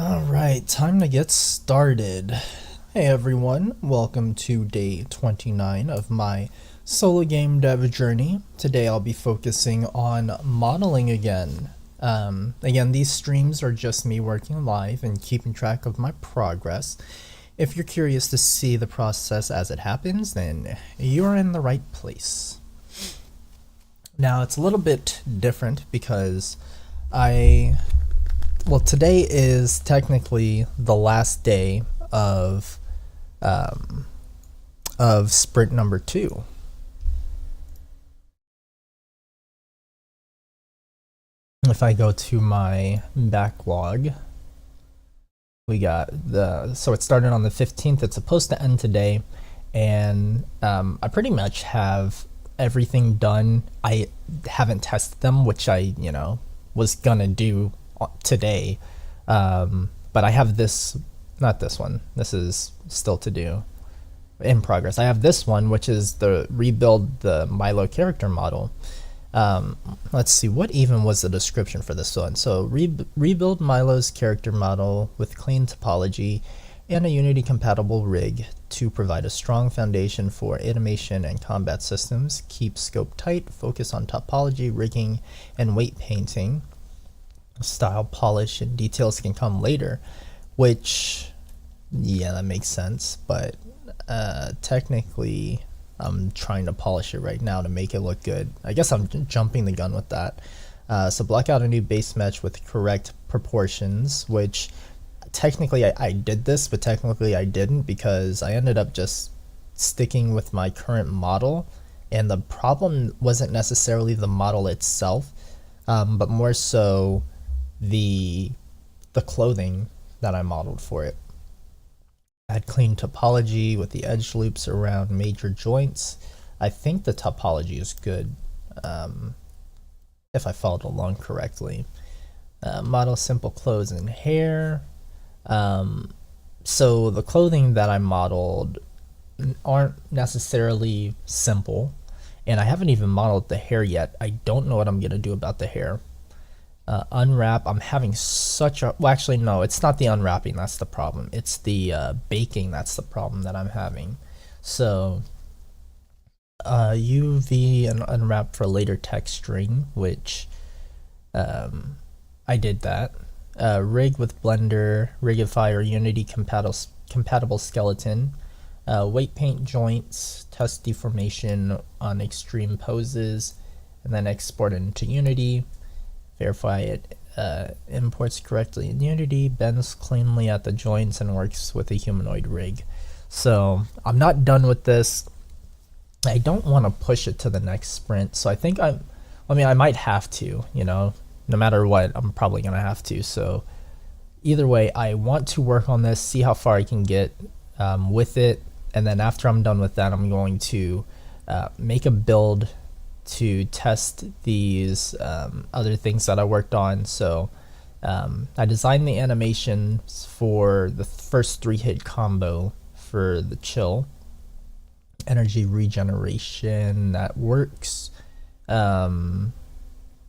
Alright, time to get started. Hey everyone, welcome to day 29 of my solo game dev journey. Today I'll be focusing on modeling again. Again, these streams are just me working live and keeping track of my progress. If you're curious to see the process as it happens, then you're in the right place. Now, it's a little bit different because today is technically the last day of sprint number 2. If I go to my backlog, we got so it started on the 15th. It's supposed to end today, and I pretty much have everything done. I haven't tested them, which I was gonna do today, but I have not this one. This is still to do, in progress. I have this one, which is the rebuild the Milo character model. Let's see, what even was the description for this one? So rebuild Milo's character model with clean topology and a Unity compatible rig to provide a strong foundation for animation and combat systems. Keep scope tight, focus on topology, rigging, and weight painting. Style polish and details can come later, which, yeah, that makes sense, but technically I'm trying to polish it right now to make it look good. I guess I'm jumping the gun with that. So block out a new base mesh with correct proportions, which technically I did this, but technically I didn't, because I ended up just sticking with my current model, and the problem wasn't necessarily the model itself, but more so the clothing that I modeled for it. Add clean topology with the edge loops around major joints. I think the topology is good, if I followed along correctly. Model simple clothes and hair. So the clothing that I modeled aren't necessarily simple, and I haven't even modeled the hair yet. I don't know what I'm gonna do about the hair. Unwrap, I'm having such a, well, actually no, it's not the unwrapping that's the problem, it's the baking that's the problem that I'm having. So UV and unwrap for later texturing, which I did that. Rig with Blender, Rigify or Unity compatible skeleton. Weight paint joints, test deformation on extreme poses, and then export it into Unity. Verify it imports correctly in Unity, bends cleanly at the joints, and works with a humanoid rig. So I'm not done with this. I don't want to push it to the next sprint, so I think I might have to, no matter what, I'm probably gonna have to. So either way, I want to work on this, see how far I can get with it, and then after I'm done with that, I'm going to make a build to test these other things that I worked on. So I designed the animations for the first 3-hit combo for the chill. Energy regeneration, that works.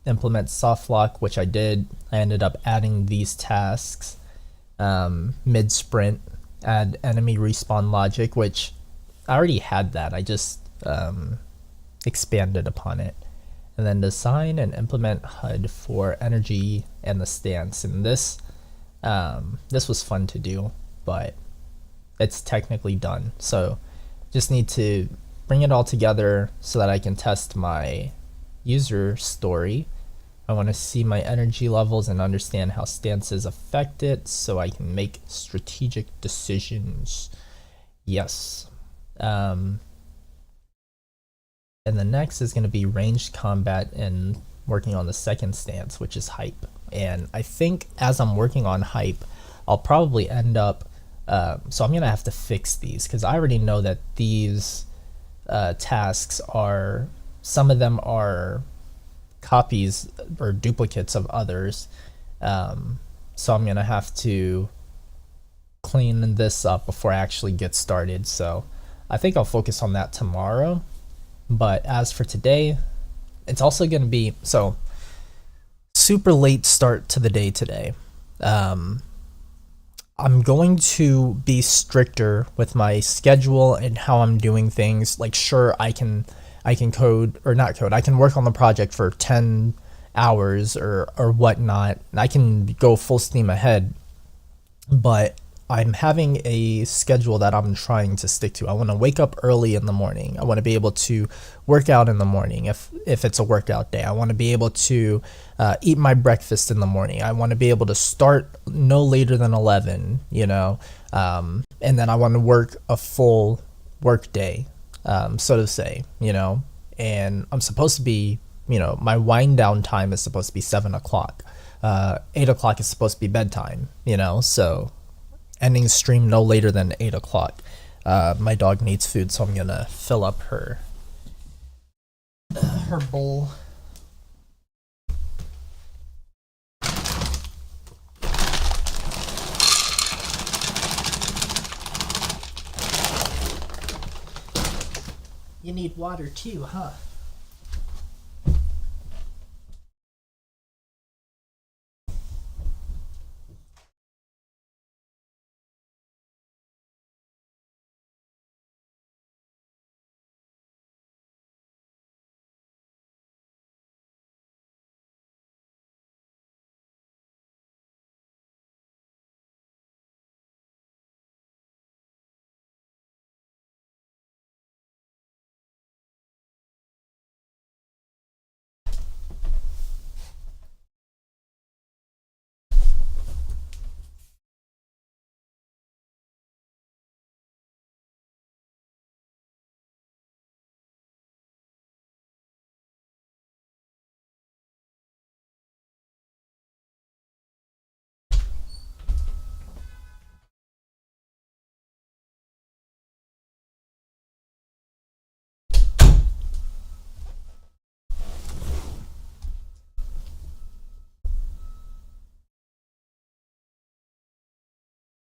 Implement soft lock, which I did. I ended up adding these tasks mid sprint. Add enemy respawn logic, which I already had that. I just expanded upon it. And then design and implement HUD for energy and the stance. And this was fun to do, but it's technically done. So just need to bring it all together so that I can test my user story. I want to see my energy levels and understand how stances affect it so I can make strategic decisions. Yes. And the next is going to be ranged combat and working on the second stance, which is hype. And I think as I'm working on hype, I'll probably end up, so I'm going to have to fix these, because I already know that these tasks are, some of them are copies or duplicates of others. So I'm going to have to clean this up before I actually get started. So I think I'll focus on that tomorrow. But as for today, it's also going to be, so super late start to the day today. I'm going to be stricter with my schedule and how I'm doing things. Like, sure, I can code, or not code. I can work on the project for 10 hours or whatnot. I can go full steam ahead, but I'm having a schedule that I'm trying to stick to. I want to wake up early in the morning. I want to be able to work out in the morning if it's a workout day. I want to be able to eat my breakfast in the morning. I want to be able to start no later than 11, and then I want to work a full work day, so to say, and I'm supposed to be, my wind down time is supposed to be 7 o'clock. 8 o'clock is supposed to be bedtime, so ending stream no later than 8 o'clock. My dog needs food, so I'm gonna fill up her bowl. You need water too, huh?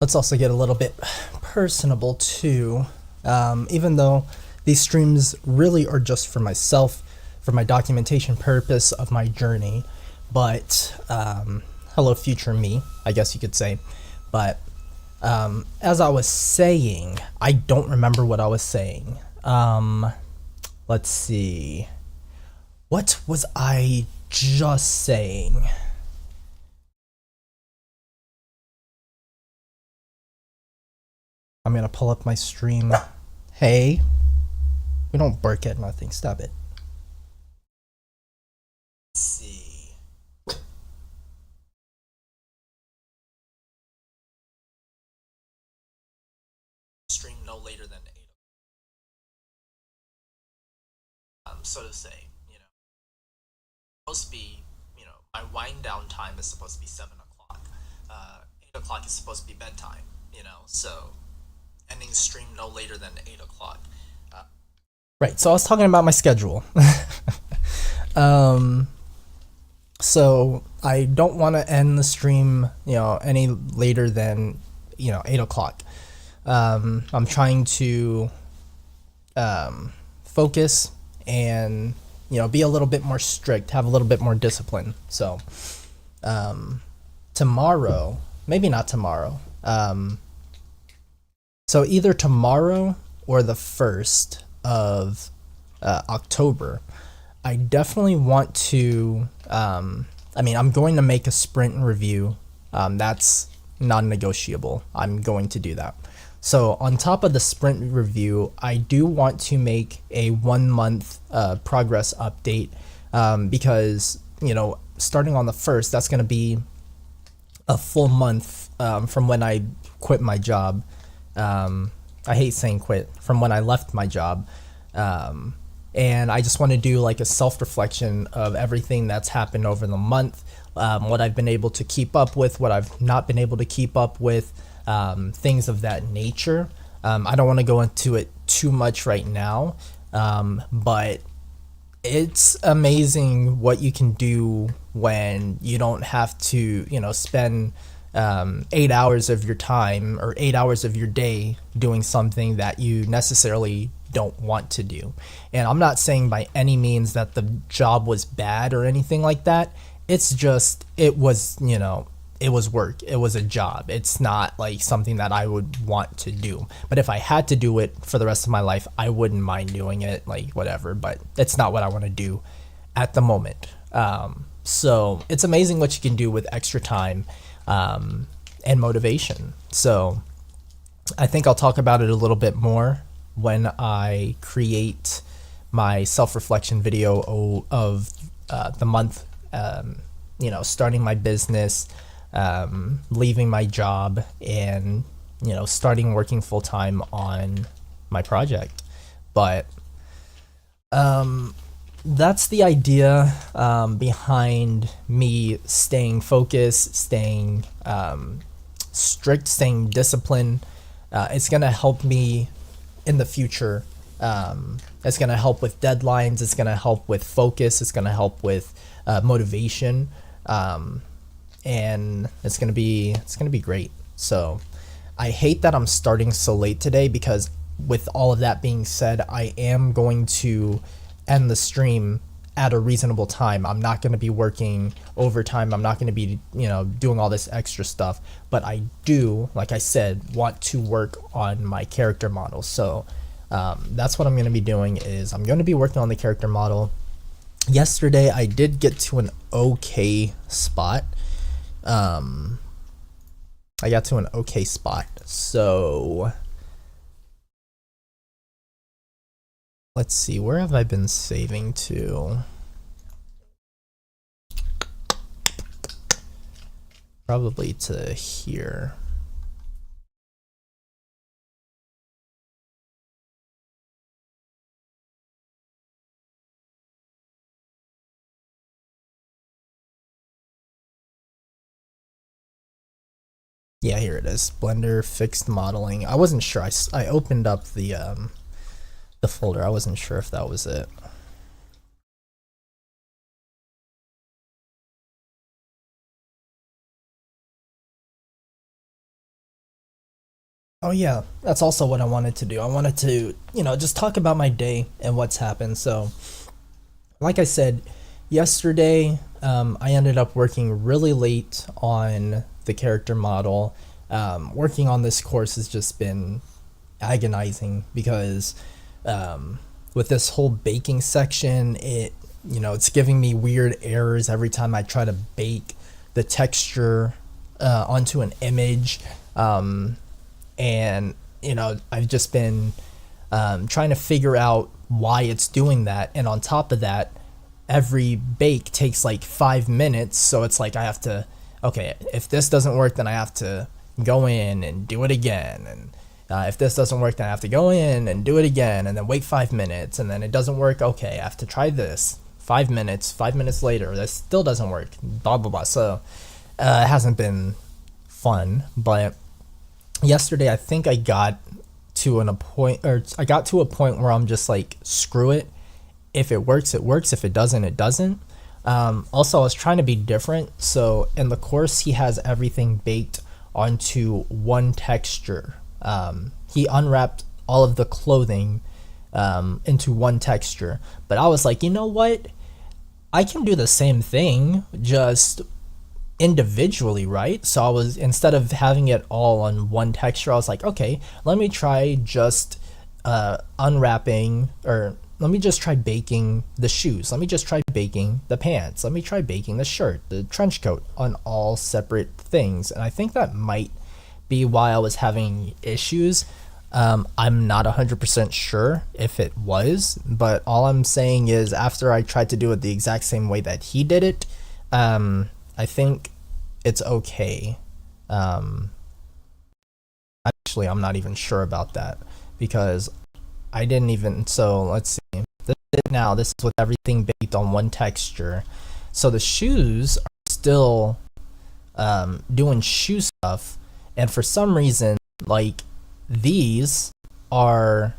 Let's also get a little bit personable too. Even though these streams really are just for myself, for my documentation purpose of my journey, but hello, future me, I guess you could say. But as I was saying, I don't remember what I was saying. Let's see. What was I just saying? I'm gonna pull up my stream. Hey, we don't bark at nothing. Stop it. Let's see. Stream no later than 8. So to say, supposed to be, my wind down time is supposed to be 7 o'clock. 8 o'clock is supposed to be bedtime. So ending stream no later than 8 o'clock. Right. So I was talking about my schedule. So I don't want to end the stream, any later than, 8 o'clock. I'm trying to focus and, be a little bit more strict, have a little bit more discipline. So tomorrow, maybe not tomorrow. So either tomorrow or the 1st of October, I definitely want to, I'm going to make a sprint review. That's non-negotiable. I'm going to do that. So on top of the sprint review, I do want to make a 1 month progress update, because, starting on the 1st, that's going to be a full month from when I quit my job. I hate saying quit, from when I left my job. And I just want to do like a self-reflection of everything that's happened over the month, what I've been able to keep up with, what I've not been able to keep up with, things of that nature. I don't want to go into it too much right now, but it's amazing what you can do when you don't have to, spend 8 hours of your time or 8 hours of your day doing something that you necessarily don't want to do. And I'm not saying by any means that the job was bad or anything like that. It's just, it was, it was work. It was a job. It's not like something that I would want to do. But if I had to do it for the rest of my life, I wouldn't mind doing it, like whatever. But it's not what I want to do at the moment. So it's amazing what you can do with extra time and motivation. So I think I'll talk about it a little bit more when I create my self-reflection video of the month, starting my business, leaving my job, and starting working full-time on my project. But that's the idea behind me staying focused, staying strict, staying disciplined. It's going to help me in the future. It's going to help with deadlines. It's going to help with focus. It's going to help with motivation. And it's going to be great. So I hate that I'm starting so late today, because with all of that being said, I am going to end the stream at a reasonable time. I'm not going to be working overtime. I'm not going to be, doing all this extra stuff. But I do, like I said, want to work on my character model. So that's what I'm going to be doing. Is I'm going to be working on the character model. Yesterday, I did get to an okay spot. I got to an okay spot. So let's see, where have I been saving to? Probably to here. Yeah, here it is. Blender fixed modeling. I wasn't sure. I opened up the folder. I wasn't sure if that was it. Oh yeah, that's also what I wanted to do. I wanted to, just talk about my day and what's happened. So, like I said, yesterday, I ended up working really late on the character model. Working on this course has just been agonizing, because with this whole baking section, it's giving me weird errors every time I try to bake the texture onto an image. And I've just been trying to figure out why it's doing that. And on top of that, every bake takes like 5 minutes. So it's like I have to, okay, if this doesn't work, then I have to go in and do it again. And if this doesn't work, then I have to go in and do it again, and then wait 5 minutes. And then it doesn't work. Okay, I have to try this. 5 minutes. 5 minutes later, that still doesn't work. Blah, blah, blah. So it hasn't been fun. But yesterday, I think I got to a point where I'm just like, screw it. If it works, it works. If it doesn't, it doesn't. Also, I was trying to be different. So in the course, he has everything baked onto one texture. He unwrapped all of the clothing into one texture. But I was like, you know what? I can do the same thing, just individually, right? So I was, instead of having it all on one texture, I was like, okay, let me try just unwrapping, or let me just try baking the shoes. Let me just try baking the pants. Let me try baking the shirt, the trench coat, on all separate things. And I think that might be why I was having issues. I'm not 100% sure if it was, but all I'm saying is, after I tried to do it the exact same way that he did it, I think it's okay. Actually, I'm not even sure about that, because I didn't even, so let's see. This is with everything baked on one texture. So the shoes are still doing shoe stuff, and for some reason, like, these are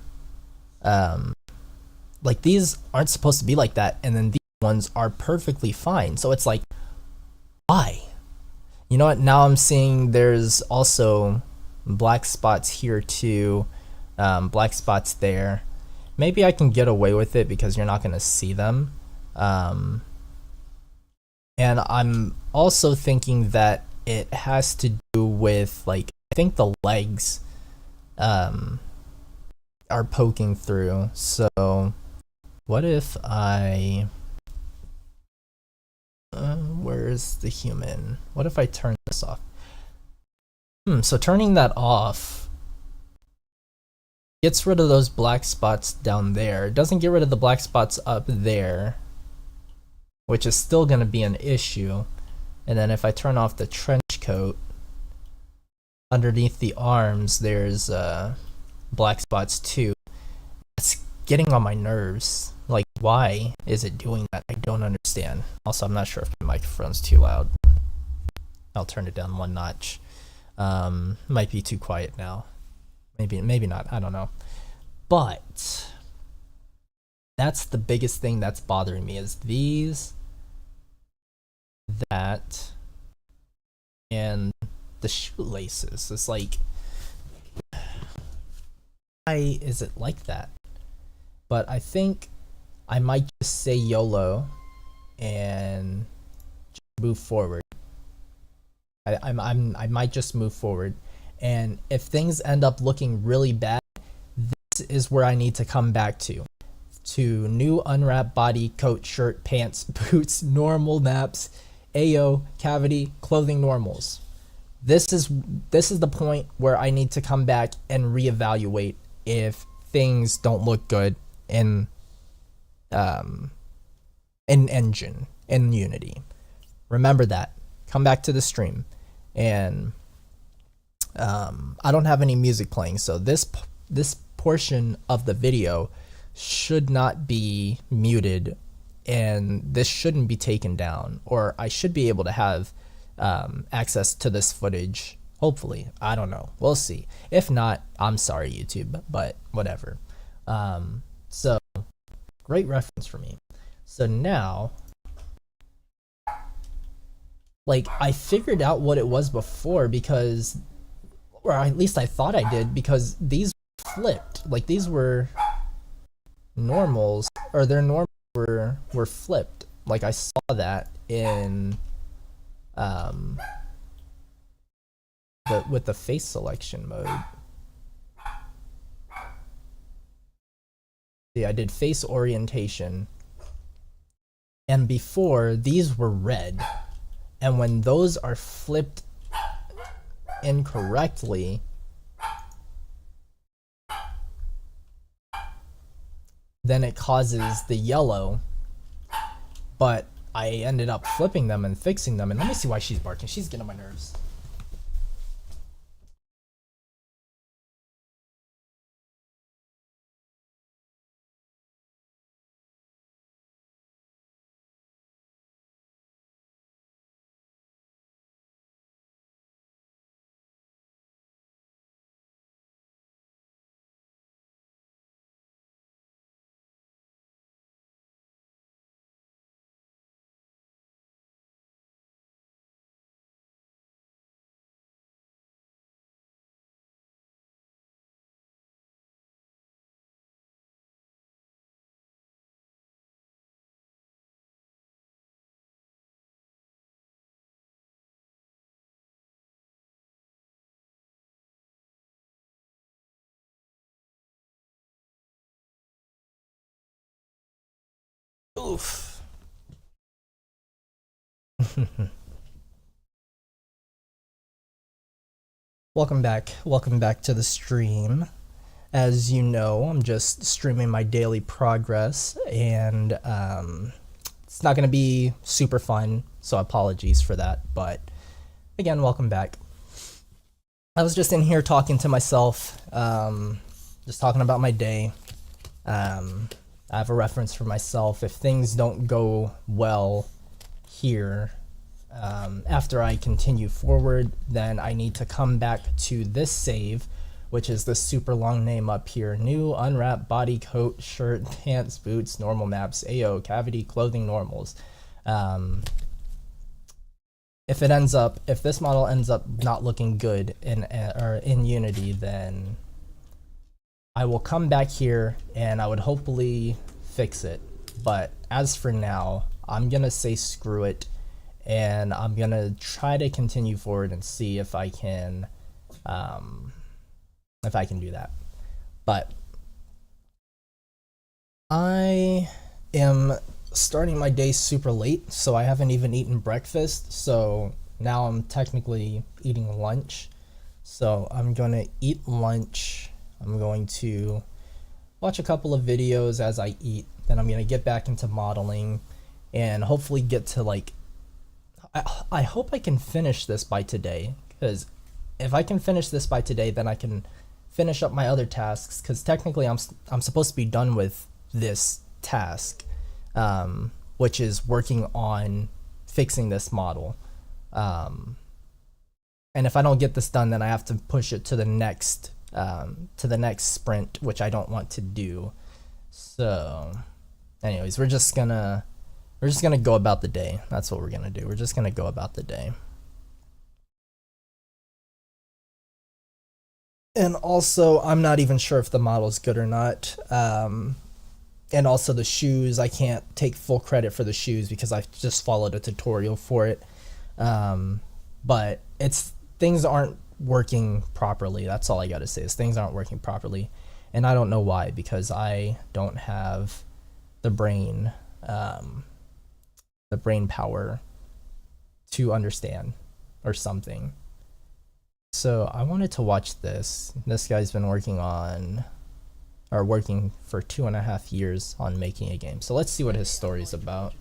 these aren't supposed to be like that, and then these ones are perfectly fine. So it's like, why? You know what? Now I'm seeing there's also black spots here too, black spots there. Maybe I can get away with it because you're not going to see them. And I'm also thinking that it has to do with, like, I think the legs are poking through. So what if I where's the human? What if I turn this off? So turning that off gets rid of those black spots down there. It doesn't get rid of the black spots up there, which is still going to be an issue. And then if I turn off the trench coat, underneath the arms there's black spots too. It's getting on my nerves. Like, why is it doing that? I don't understand. Also, I'm not sure if the microphone's too loud. I'll turn it down one notch. Might be too quiet now. Maybe not. I don't know. But that's the biggest thing that's bothering me is these, that, and the shoelaces. It's like, why is it like that? But I think I might just say YOLO and just move forward. I might just move forward. And if things end up looking really bad, this is where I need to come back to new unwrapped body, coat, shirt, pants, boots, normal naps, AO, cavity, clothing normals. This is the point where I need to come back and reevaluate if things don't look good in Engine, in Unity. Remember that. Come back to the stream. And I don't have any music playing, so this portion of the video should not be muted, and this shouldn't be taken down, or I should be able to have access to this footage, hopefully. I don't know, we'll see. If not, I'm sorry, YouTube, but whatever. So great reference for me. So now, like, I figured out what it was before, because, or at least I thought I did, because these flipped. Like, these were normals, or their normals were flipped. Like, I saw that in with the face selection mode. Yeah, I did face orientation, and before these were red, and when those are flipped incorrectly, then it causes the yellow. But I ended up flipping them and fixing them, and let me see why she's barking. She's getting on my nerves. Oof. Welcome back to the stream. As you know, I'm just streaming my daily progress, and it's not going to be super fun, so apologies for that, but again, welcome back. I was just in here talking to myself, just talking about my day. I have a reference for myself. If things don't go well here, after I continue forward, then I need to come back to this save, which is the super long name up here: new unwrapped body, coat, shirt, pants, boots, normal maps, AO, cavity, clothing normals. If this model ends up not looking good in Unity, then I will come back here and I would hopefully fix it. But as for now, I'm gonna say screw it and I'm gonna try to continue forward and see if I can do that. But I am starting my day super late, so I haven't even eaten breakfast, so now I'm technically eating lunch. So I'm gonna eat lunch. I'm going to watch a couple of videos as I eat. Then I'm gonna get back into modeling and hopefully get to like, I hope I can finish this by today, because if I can finish this by today, then I can finish up my other tasks, because technically I'm supposed to be done with this task, which is working on fixing this model. And if I don't get this done, then I have to push it to the next sprint, which I don't want to do. So anyways, we're just gonna go about the day. That's what we're gonna do. We're just gonna go about the day. And also, I'm not even sure if the model's good or not. And also the shoes, I can't take full credit for the shoes because I just followed a tutorial for it. But things aren't working properly. That's all I gotta say, is things aren't working properly. And I don't know why, because I don't have the brain power to understand or something. So I wanted to watch this. This guy's been working for 2.5 years on making a game. So let's see what his story's about.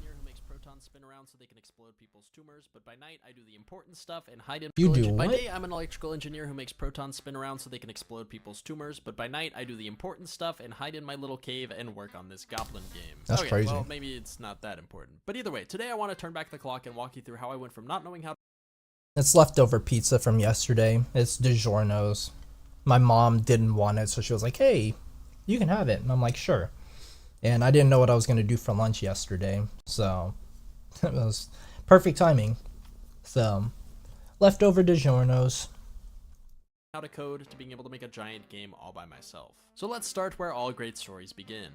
But by night I do the important stuff and hide in. You do what? By day I'm an electrical engineer who makes protons spin around so they can explode people's tumors, but by night I do the important stuff and hide in my little cave and work on this goblin game. That's crazy. Well, maybe it's not that important. But either way, today I want to turn back the clock and walk you through how I went from not knowing how. It's leftover pizza from yesterday. It's DiGiorno's. My mom didn't want it, so she was like, "Hey, you can have it." And I'm like, "Sure." And I didn't know what I was going to do for lunch yesterday, so it was perfect timing. So, leftover DiGiorno's. How to code to being able to make a giant game all by myself. So let's start where all great stories begin.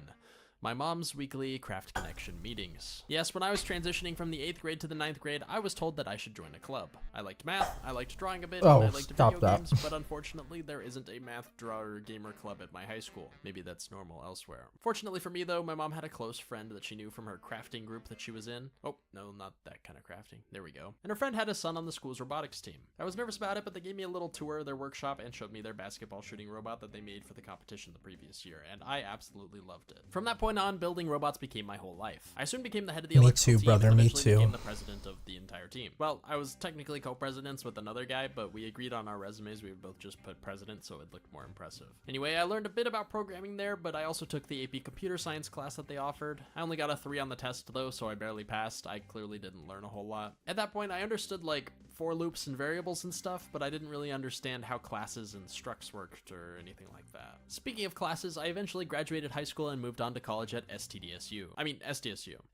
My mom's weekly Craft Connection meetings. Yes, when I was transitioning from the 8th grade to the 9th grade, I was told that I should join a club. I liked math, I liked drawing a bit, and I liked video games, but unfortunately there isn't a math, drawer, gamer club at my high school. Maybe that's normal elsewhere. Fortunately for me though, my mom had a close friend that she knew from her crafting group that she was in. Oh, no, not that kind of crafting. There we go. And her friend had a son on the school's robotics team. I was nervous about it, but they gave me a little tour of their workshop and showed me their basketball shooting robot that they made for the competition the previous year, and I absolutely loved it. From that point on, building robots became my whole life. I soon became the head of the electrical team and eventually became the president of the entire team. Well, I was technically co-presidents with another guy, but we agreed on our resumes we would both just put president so it looked more impressive. Anyway, I learned a bit about programming there, but I also took the AP computer science class that they offered. I only got a 3 on the test though, so I barely passed. I clearly didn't learn a whole lot. At that point, I understood like for loops and variables and stuff, but I didn't really understand how classes and structs worked or anything like that. Speaking of classes, I eventually graduated high school and moved on to college at STSU.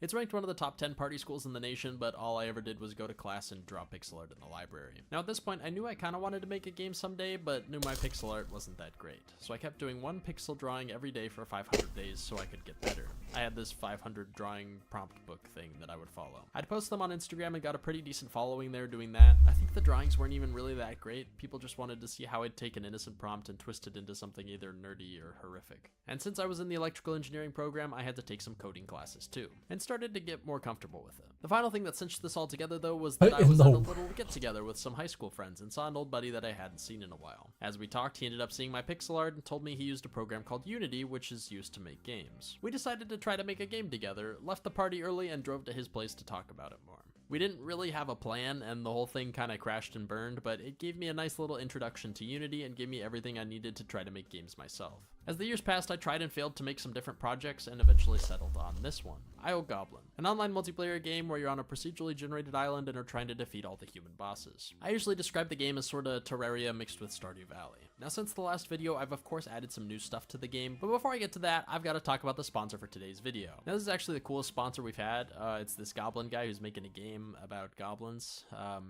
It's ranked one of the top 10 party schools in the nation, but all I ever did was go to class and draw pixel art in the library. Now at this point, I knew I kind of wanted to make a game someday, but knew my pixel art wasn't that great. So I kept doing one pixel drawing every day for 500 days so I could get better. I had this 500 drawing prompt book thing that I would follow. I'd post them on Instagram and got a pretty decent following there doing that. I think the drawings weren't even really that great. People just wanted to see how I'd take an innocent prompt and twist it into something either nerdy or horrific. And since I was in the electrical engineering program, I had to take some coding classes too, and started to get more comfortable with it. The final thing that cinched this all together though was that I was at a little get-together with some high school friends and saw an old buddy that I hadn't seen in a while. As we talked, he ended up seeing my pixel art and told me he used a program called Unity, which is used to make games. We decided to try to make a game together, left the party early, and drove to his place to talk about it more. We didn't really have a plan, and the whole thing kind of crashed and burned, but it gave me a nice little introduction to Unity and gave me everything I needed to try to make games myself. As the years passed, I tried and failed to make some different projects and eventually settled on this one, Goblin, an online multiplayer game where you're on a procedurally generated island and are trying to defeat all the human bosses. I usually describe the game as sorta Terraria mixed with Stardew Valley. Now since the last video, I've of course added some new stuff to the game, but before I get to that, I've got to talk about the sponsor for today's video. Now this is actually the coolest sponsor we've had. It's this goblin guy who's making a game about goblins.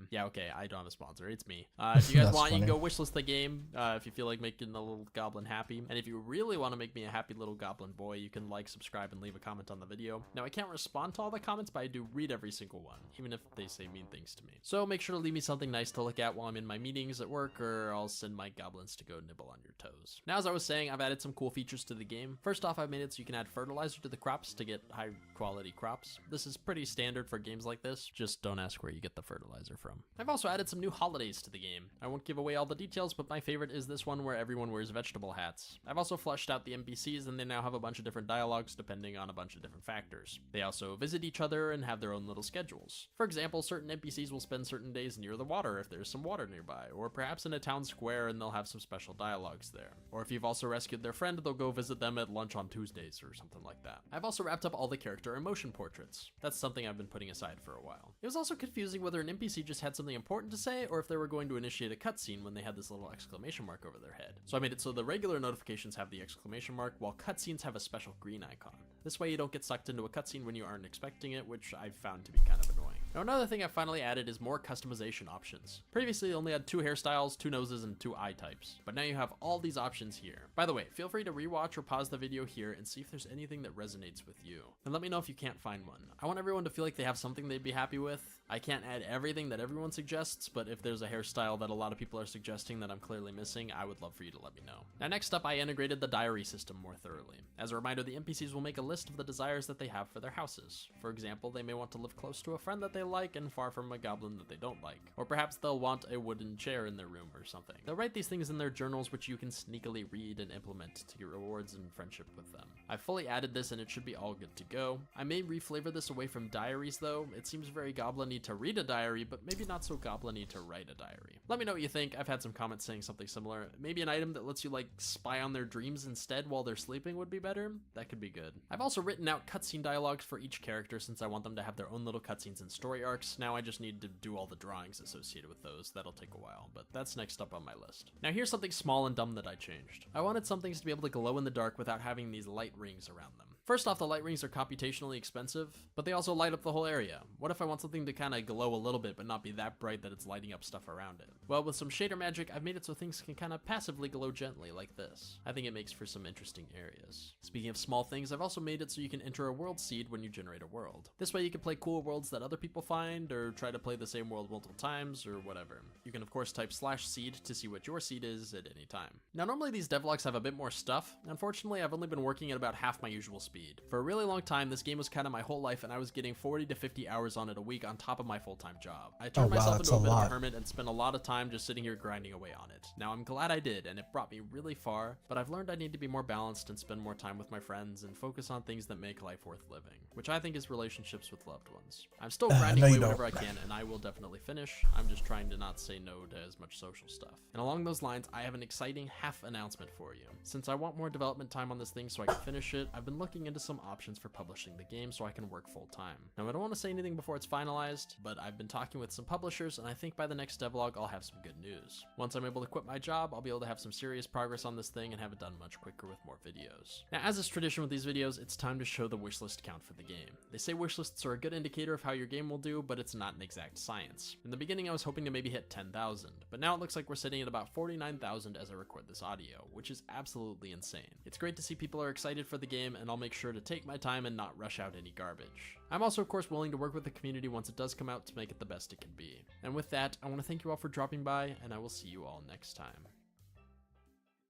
Yeah, okay, I don't have a sponsor, it's me. If you guys want, you can go wishlist the game if you feel like making the little goblin happy, and if you really want to make me a happy little goblin boy, you can like, subscribe, and leave a comment on the video. Now, I can't respond to all the comments, but I do read every single one, even if they say mean things to me. So make sure to leave me something nice to look at while I'm in my meetings at work, or I'll send my goblins to go nibble on your toes. Now, as I was saying, I've added some cool features to the game. First off, I've made it so you can add fertilizer to the crops to get high quality crops. This is pretty standard for games like this, just don't ask where you get the fertilizer from. I've also added some new holidays to the game. I won't give away all the details, but my favorite is this one where everyone wears vegetable hats. I've also fleshed out the NPCs, and they now have a bunch of different dialogues depending on a bunch of different factors. They also visit each other and have their own little schedules. For example, certain NPCs will spend certain days near the water if there's some water nearby, or perhaps in a town square and they'll have some special dialogues there. Or if you've also rescued their friend, they'll go visit them at lunch on Tuesdays or something like that. I've also wrapped up all the character emotion portraits. That's something I've been putting aside for a while. It was also confusing whether an NPC just had something important to say or if they were going to initiate a cutscene when they had this little exclamation mark over their head. So I made it so the regular notifications have the exclamation mark, while cutscenes have a special green icon. This way you don't get sucked into a cutscene when you aren't expecting it, which I've found to be kind of annoying. Now, another thing I finally added is more customization options. Previously, you only had 2 hairstyles, 2 noses, and 2 eye types, but now you have all these options here. By the way, feel free to rewatch or pause the video here and see if there's anything that resonates with you. And let me know if you can't find one. I want everyone to feel like they have something they'd be happy with. I can't add everything that everyone suggests, but if there's a hairstyle that a lot of people are suggesting that I'm clearly missing, I would love for you to let me know. Now, next up, I integrated the diary system more thoroughly. As a reminder, the NPCs will make a list of the desires that they have for their houses. For example, they may want to live close to a friend that they like and far from a goblin that they don't like. Or perhaps they'll want a wooden chair in their room or something. They'll write these things in their journals, which you can sneakily read and implement to get rewards and friendship with them. I've fully added this and it should be all good to go. I may reflavor this away from diaries though. It seems very goblin-y to read a diary, but maybe not so goblin-y to write a diary. Let me know what you think. I've had some comments saying something similar. Maybe an item that lets you like spy on their dreams instead while they're sleeping would be better. That could be good. I've also written out cutscene dialogues for each character since I want them to have their own little cutscenes and story arcs. Now I just need to do all the drawings associated with those. That'll take a while, but that's next up on my list. Now here's something small and dumb that I changed. I wanted some things to be able to glow in the dark without having these light rings around them. First off, the light rings are computationally expensive, but they also light up the whole area. What if I want something to kind of glow a little bit but not be that bright that it's lighting up stuff around it? Well, with some shader magic, I've made it so things can kind of passively glow gently like this. I think it makes for some interesting areas. Speaking of small things, I've also made it so you can enter a world seed when you generate a world. This way you can play cool worlds that other people find, or try to play the same world multiple times, or whatever. You can of course type /seed to see what your seed is at any time. Now normally these devlogs have a bit more stuff. Unfortunately, I've only been working at about half my usual speed. For a really long time, this game was kind of my whole life and I was getting 40 to 50 hours on it a week on top of my full-time job. I turned myself into a bit of a hermit and spent a lot of time just sitting here grinding away on it. Now I'm glad I did, and it brought me really far, but I've learned I need to be more balanced and spend more time with my friends and focus on things that make life worth living, which I think is relationships with loved ones. I'm still grinding away whenever I can, and I will definitely finish. I'm just trying to not say no to as much social stuff. And along those lines, I have an exciting half announcement for you. Since I want more development time on this thing so I can finish it, I've been looking into some options for publishing the game so I can work full time. Now I don't want to say anything before it's finalized, but I've been talking with some publishers and I think by the next devlog I'll have some good news. Once I'm able to quit my job, I'll be able to have some serious progress on this thing and have it done much quicker with more videos. Now as is tradition with these videos, it's time to show the wishlist count for the game. They say wishlists are a good indicator of how your game will do, but it's not an exact science. In the beginning I was hoping to maybe hit 10,000, but now it looks like we're sitting at about 49,000 as I record this audio, which is absolutely insane. It's great to see people are excited for the game, and I'll make sure to take my time and not rush out any garbage. I'm also of course willing to work with the community once it does come out to make it the best it can be. And with that, I want to thank you all for dropping by, and I will see you all next time.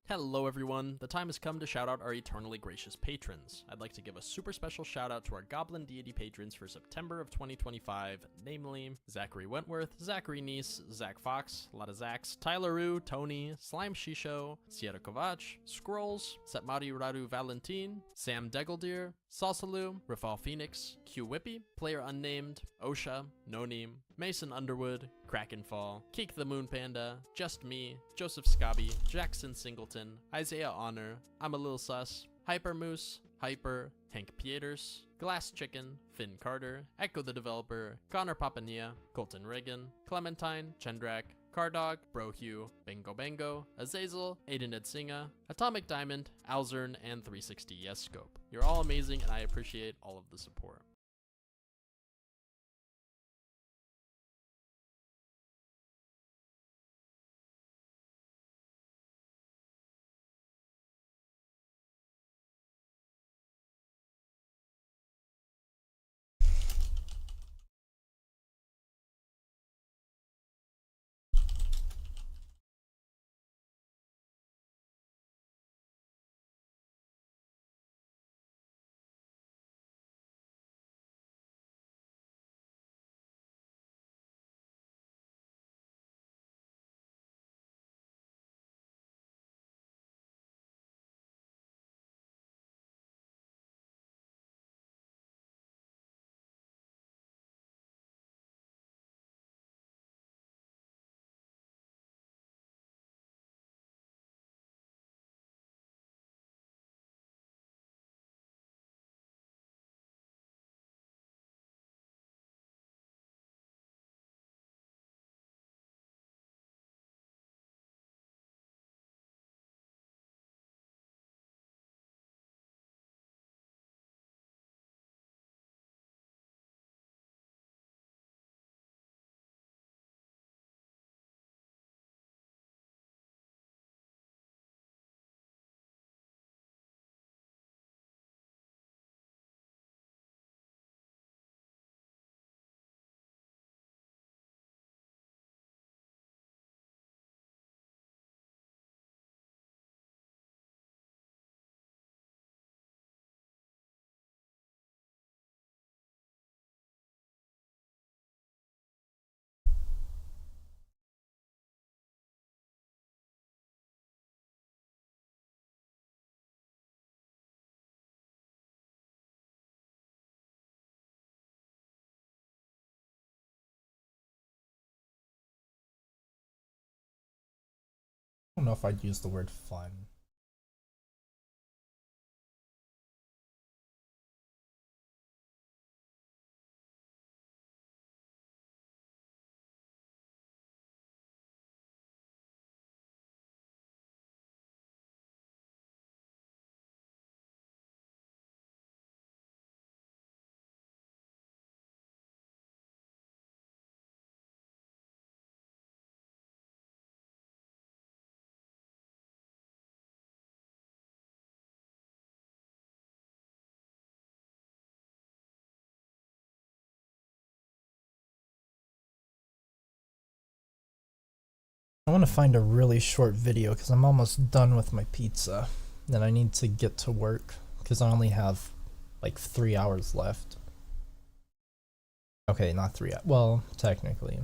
Hello everyone, the time has come to shout out our eternally gracious patrons. I'd like to give a super special shout out to our Goblin Deity patrons for September of 2025, namely Zachary Wentworth, Zachary Neese, Zach Fox, a lot of Zachs, Tyler Rue, Tony, Slime Shisho, Sierra Kovac, Scrolls, Setmari Radu Valentin, Sam Degeldeer, Salsalu, Rafal Phoenix, Q Whippy, Player Unnamed, Osha, Noneem, Mason Underwood, Krakenfall, Keek the Moon Panda, Just Me, Joseph Scobby, Jackson Singleton, Isaiah Honor, I'm a Lil Sus, Hyper Moose, Hyper, Hank Pieters, Glass Chicken, Finn Carter, Echo the Developer, Connor Papania, Colton Reagan, Clementine, Chendrak, Cardog, Brohue, Bingo Bango, Azazel, Aiden Edsinga, Atomic Diamond, Alzern, and 360 Yes Scope. You're all amazing and I appreciate all of the support. don't know if I'd use the word fun. I want to find a really short video because I'm almost done with my pizza. Then I need to get to work because I only have like 3 hours left. Okay, not 3. Well, technically,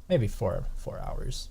maybe 4 hours.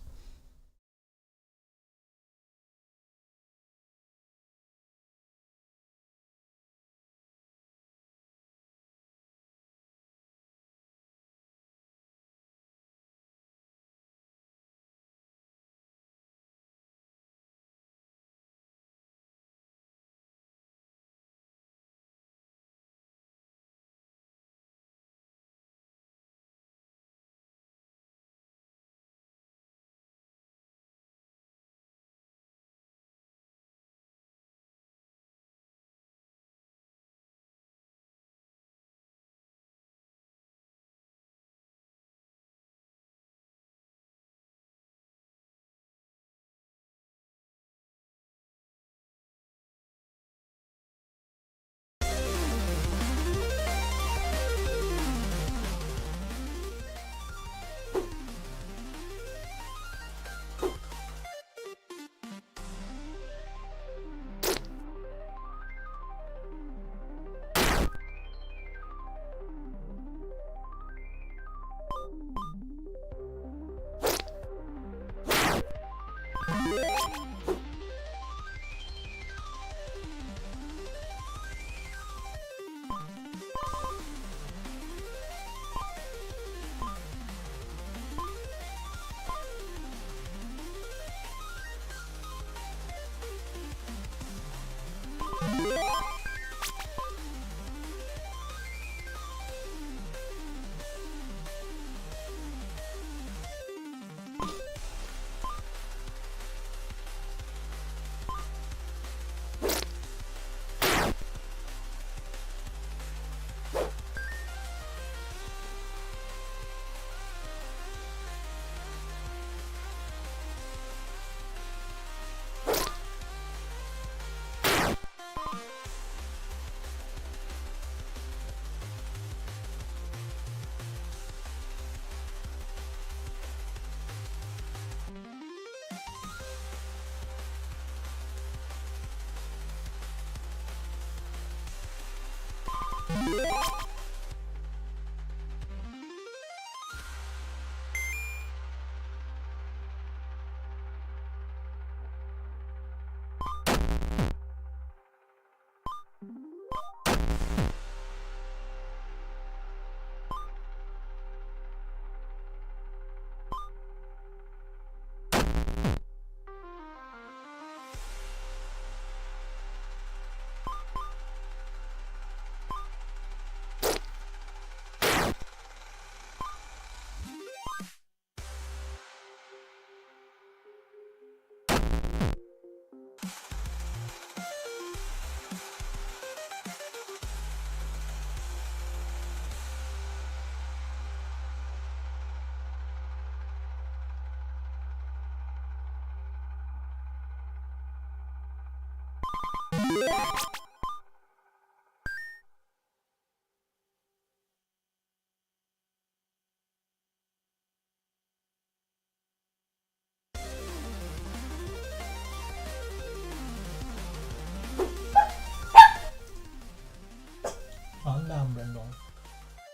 Calm down, Brindle.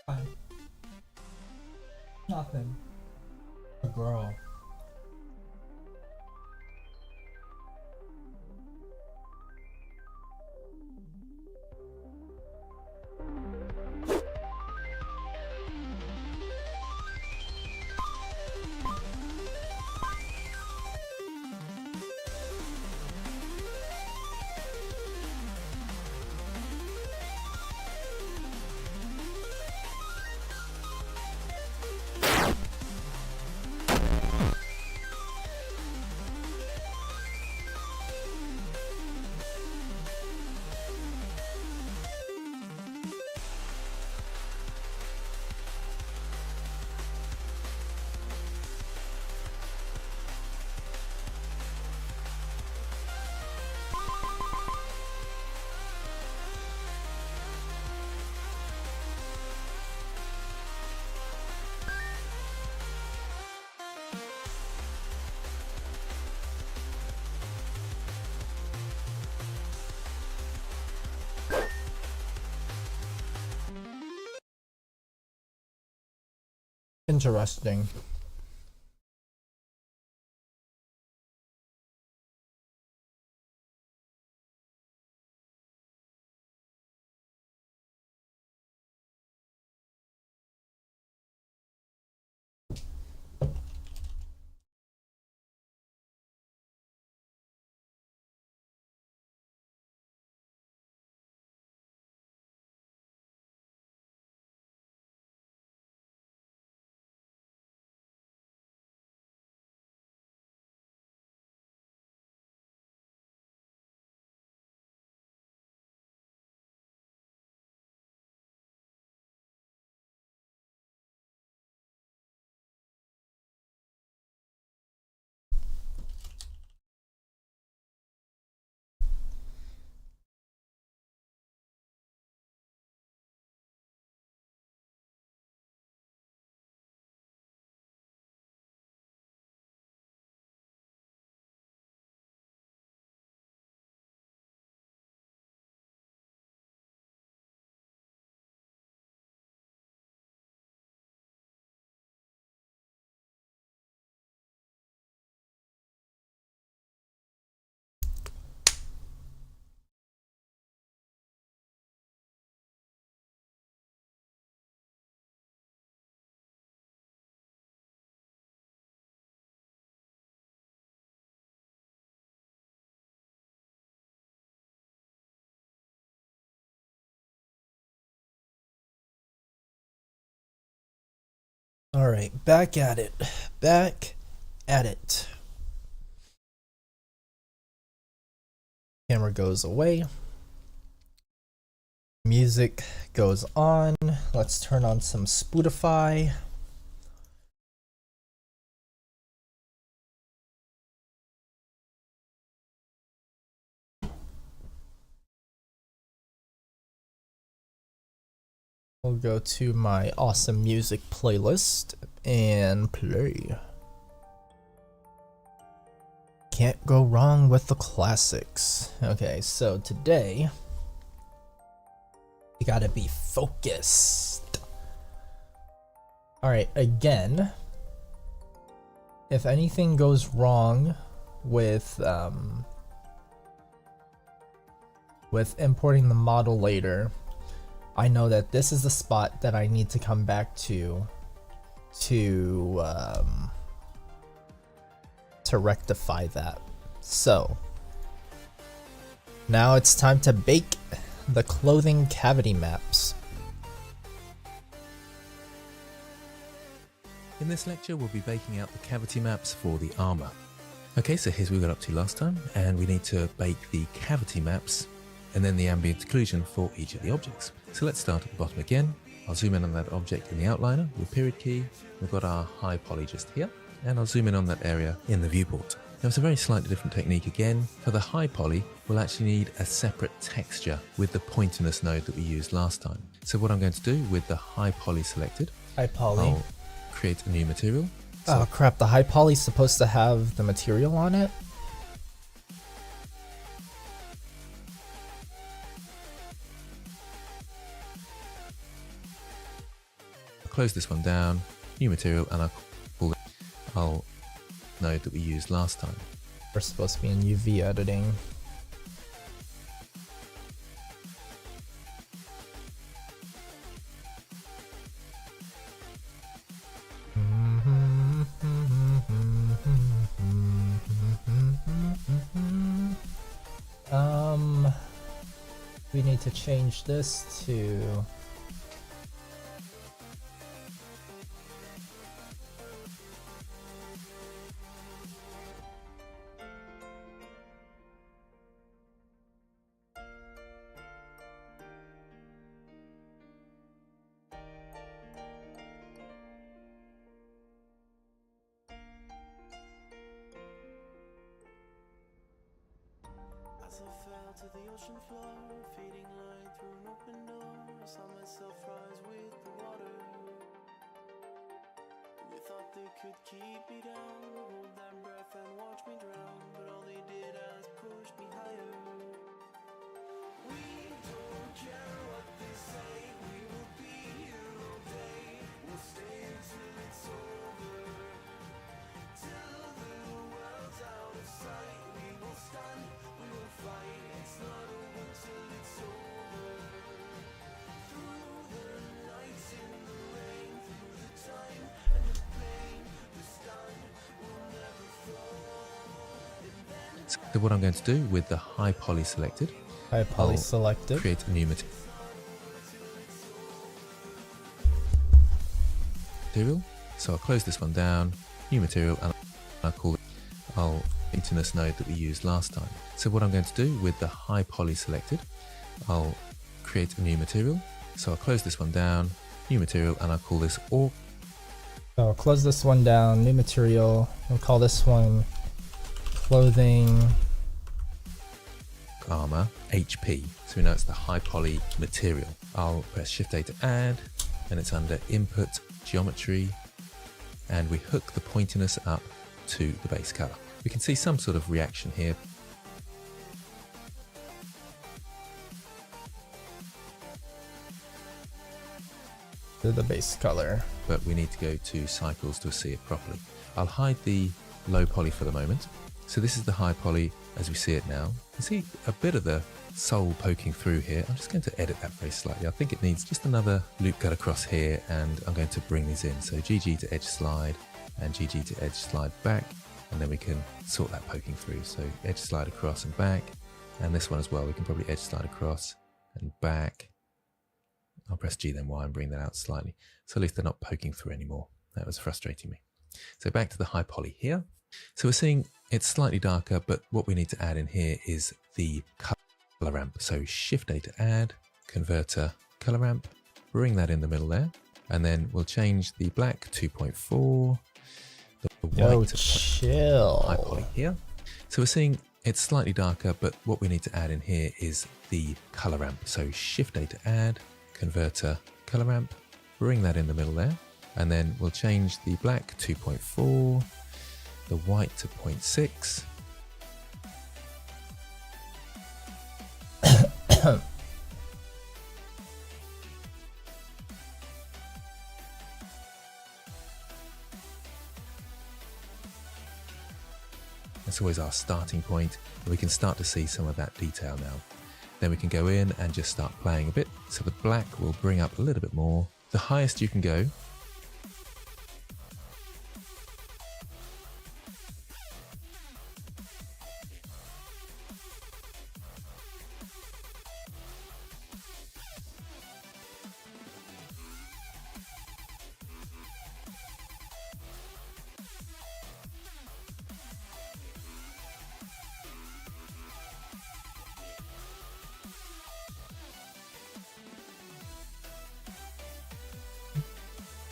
Fine. Nothing. A girl. Interesting. All right, back at it. Back at it. Camera goes away. Music goes on. Let's turn on some Spotify. We'll go to my awesome music playlist and play. Can't go wrong with the classics. Okay, so today you gotta be focused. Alright, again, if anything goes wrong with importing the model later, I know that this is the spot that I need to come back to rectify that. So now it's time to bake the clothing cavity maps. In this lecture, we'll be baking out the cavity maps for the armor. Okay, so here's what we got up to last time, and we need to bake the cavity maps and then the ambient occlusion for each of the objects. So let's start at the bottom again. I'll zoom in on that object in the outliner with period key. We've got our high poly just here, and I'll zoom in on that area in the viewport. Now it's a very slightly different technique again. For the high poly, we'll actually need a separate texture with the pointiness node that we used last time. So what I'm going to do with the high poly selected, High poly. I'll create a new material. Oh crap, the high poly's supposed to have the material on it? Close this one down, new material, and I'll call it our node that we used last time. We're supposed to be in UV editing. We need to change this to As I fell to the ocean floor, fading light through an open door, I saw myself rise with the water. They thought they could keep me down, hold their breath and watch me drown, but all they did was push me higher. We don't care what they say, we will be here all day, we'll stay until it's So what I'm going to do with the high poly selected, High poly I'll selected. create a new material. So I'll close this one down, new material, and I'll call it our emptiness node that we used last time. So what I'm going to do with the high poly selected, I'll create a new material. So I'll close this one down, new material, and I'll call this orc. So I'll close this one down, new material. We'll call this one clothing. Armor HP. So we know it's the high poly material. I'll press Shift A to add, and it's under input geometry, and we hook the pointiness up to the base color. We can see some sort of reaction here. To the base color. But we need to go to cycles to see it properly. I'll hide the low poly for the moment. So this is the high poly as we see it now. You can see a bit of the soul poking through here. I'm just going to edit that very slightly. I think it needs just another loop cut across here, and I'm going to bring these in. So GG to edge slide and GG to edge slide back, and then we can sort that poking through. So edge slide across and back, and this one as well. We can probably edge slide across and back. I'll press G then Y and bring that out slightly. So at least they're not poking through anymore. That was frustrating me. So back to the high poly here. So we're seeing it's slightly darker, but what we need to add in here is the color ramp. So Shift A to add, converter color ramp, bring that in the middle there, and then we'll change the black 2.4, the white to chill. high poly here. So we're seeing it's slightly darker, but what we need to add in here is the color ramp. So Shift A to add, converter color ramp, bring that in the middle there, and then we'll change the black 2.4, the white to 0.6. That's always our starting point, and we can start to see some of that detail now. Then we can go in and just start playing a bit. So the black will bring up a little bit more. The highest you can go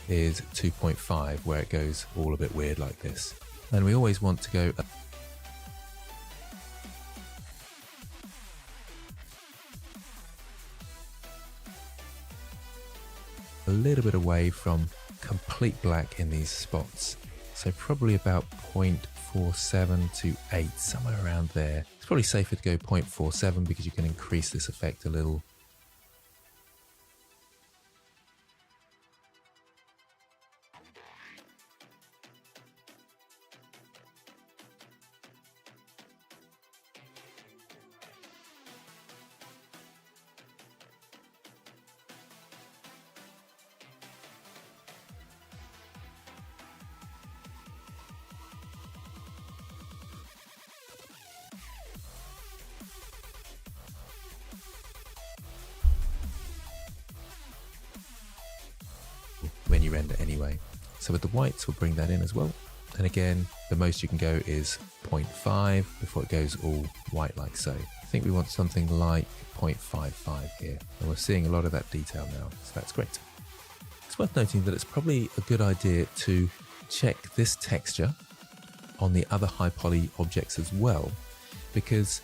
is 2.5, where it goes all a bit weird like this. And we always want to go a little bit away from complete black in these spots. So probably about 0.47 to 8, somewhere around there. It's probably safer to go 0.47 because you can increase this effect a little. When you render anyway. So with the whites, we'll bring that in as well. And again, the most you can go is 0.5 before it goes all white like so. I think we want something like 0.55 here. And we're seeing a lot of that detail now, so that's great. It's worth noting that it's probably a good idea to check this texture on the other high poly objects as well, because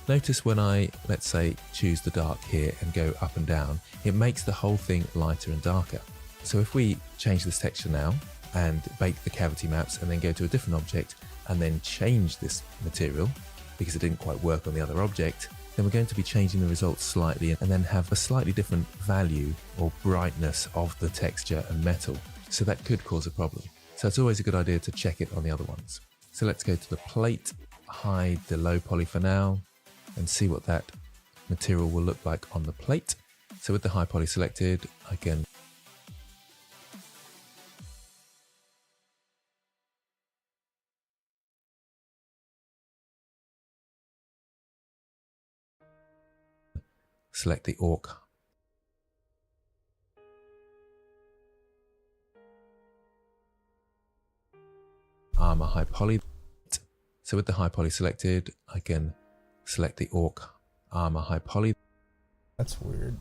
notice when I, let's say, choose the dark here and go up and down, it makes the whole thing lighter and darker. So if we change this texture now and bake the cavity maps and then go to a different object and then change this material because it didn't quite work on the other object, then we're going to be changing the results slightly and then have a slightly different value or brightness of the texture and metal. So that could cause a problem. So it's always a good idea to check it on the other ones. So let's go to the plate, hide the low poly for now, and see what that material will look like on the plate. So with the high poly selected, I can select the orc armor high poly. So with the high poly selected, I can select the orc armor high poly. That's weird.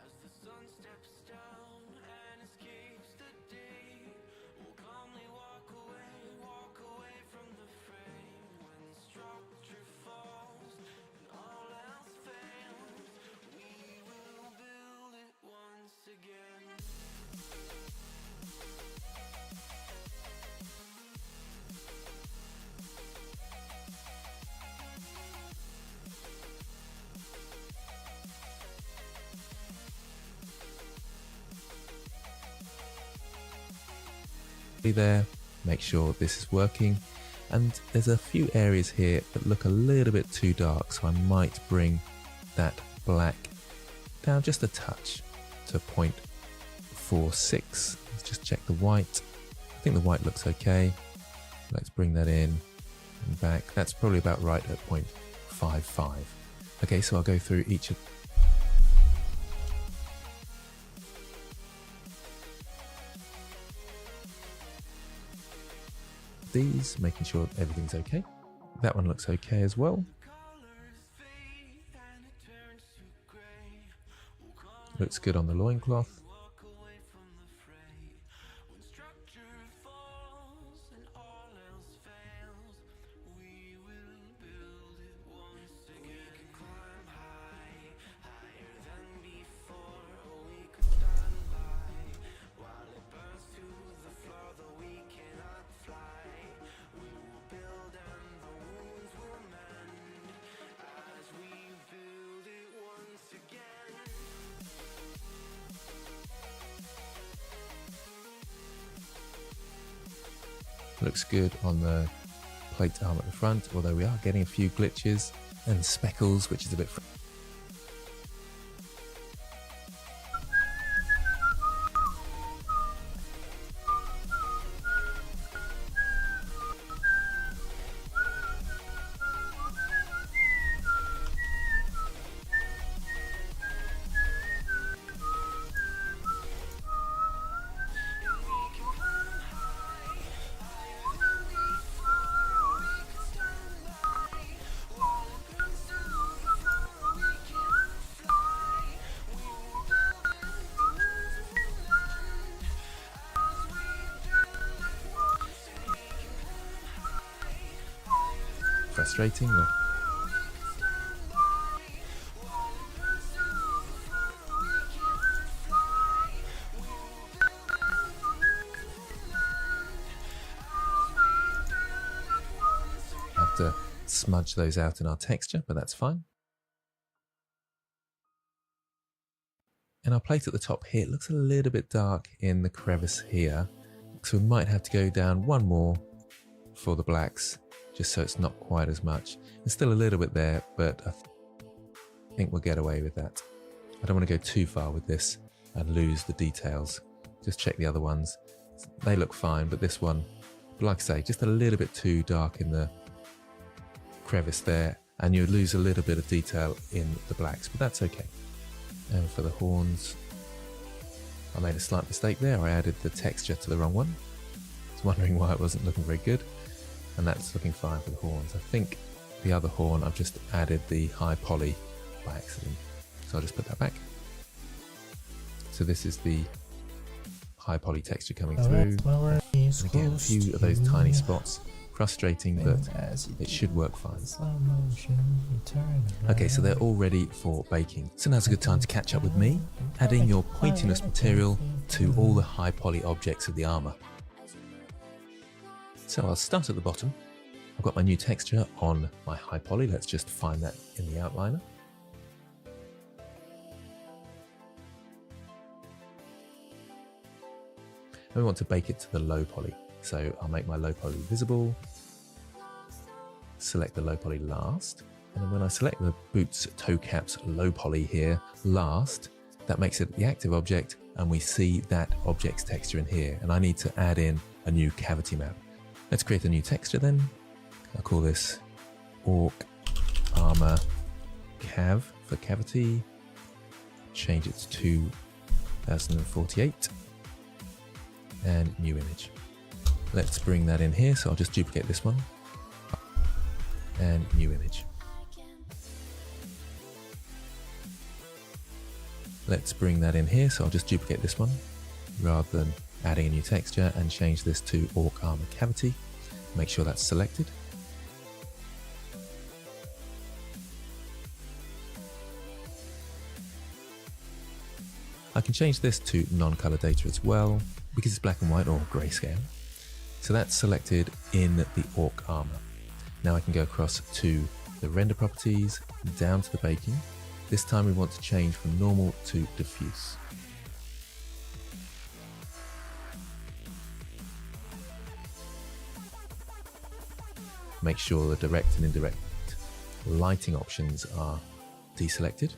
As the sun steps down and escapes the day, we'll calmly walk away from the fray. When structure falls and all else fails, we will build it once again. There, make sure this is working, and there's a few areas here that look a little bit too dark, so I might bring that black down just a touch to 0.46. Let's just check the white. I think the white looks okay. Let's bring that in and back. That's probably about right at 0.55. Okay, so I'll go through each of these, making sure everything's okay. That one looks okay as well. Looks good on the loincloth. Looks good on the plate arm at the front, although we are getting a few glitches and speckles, which is a bit frustrating. Have to smudge those out in our texture, but that's fine. And our plate at the top here looks a little bit dark in the crevice here, so we might have to go down one more for the blacks, just so it's not quite as much. There's still a little bit there, but I think we'll get away with that. I don't want to go too far with this and lose the details. Just check the other ones. They look fine, but this one, like I say, just a little bit too dark in the crevice there, and you lose a little bit of detail in the blacks, but that's okay. And for the horns, I made a slight mistake there. I added the texture to the wrong one. I was wondering why it wasn't looking very good. And that's looking fine for the horns. I think the other horn, I've just added the high poly by accident. So I'll just put that back. So this is the high poly texture coming through. And again, a few of those tiny spots. Frustrating, but it should work fine. Okay, so they're all ready for baking. So now's a good time to catch up with me, adding your pointiness material to all the high poly objects of the armor. So I'll start at the bottom. I've got my new texture on my high poly. Let's just find that in the outliner. And we want to bake it to the low poly. So I'll make my low poly visible. select the low poly last. And then when I select the boots toe caps low poly here last, that makes it the active object, and we see that object's texture in here. And I need to add in a new cavity map. Let's create a new texture then. I'll call this orc armor cav for cavity. Change it to 2048 and new image. Let's bring that in here. So I'll just duplicate this one and new image. Let's bring that in here. So I'll just duplicate this one rather than adding a new texture, and change this to orc armor cavity. Make sure that's selected. I can change this to non-color data as well, because it's black and white or grayscale. So that's selected in the orc armor. Now I can go across to the render properties, down to the baking. This time we want to change from normal to diffuse. Make sure the direct and indirect lighting options are deselected.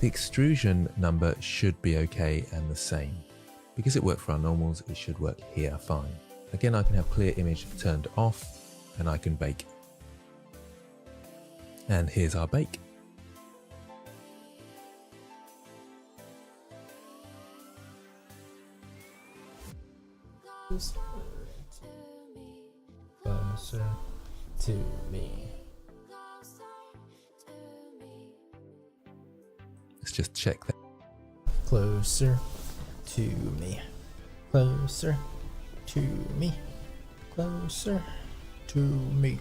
The extrusion number should be okay and the same. Because it worked for our normals, it should work here fine. Again, I can have clear image turned off, and I can bake. And here's our bake. Closer to me. Let's just check that. Closer to me. Closer to me. Closer to me.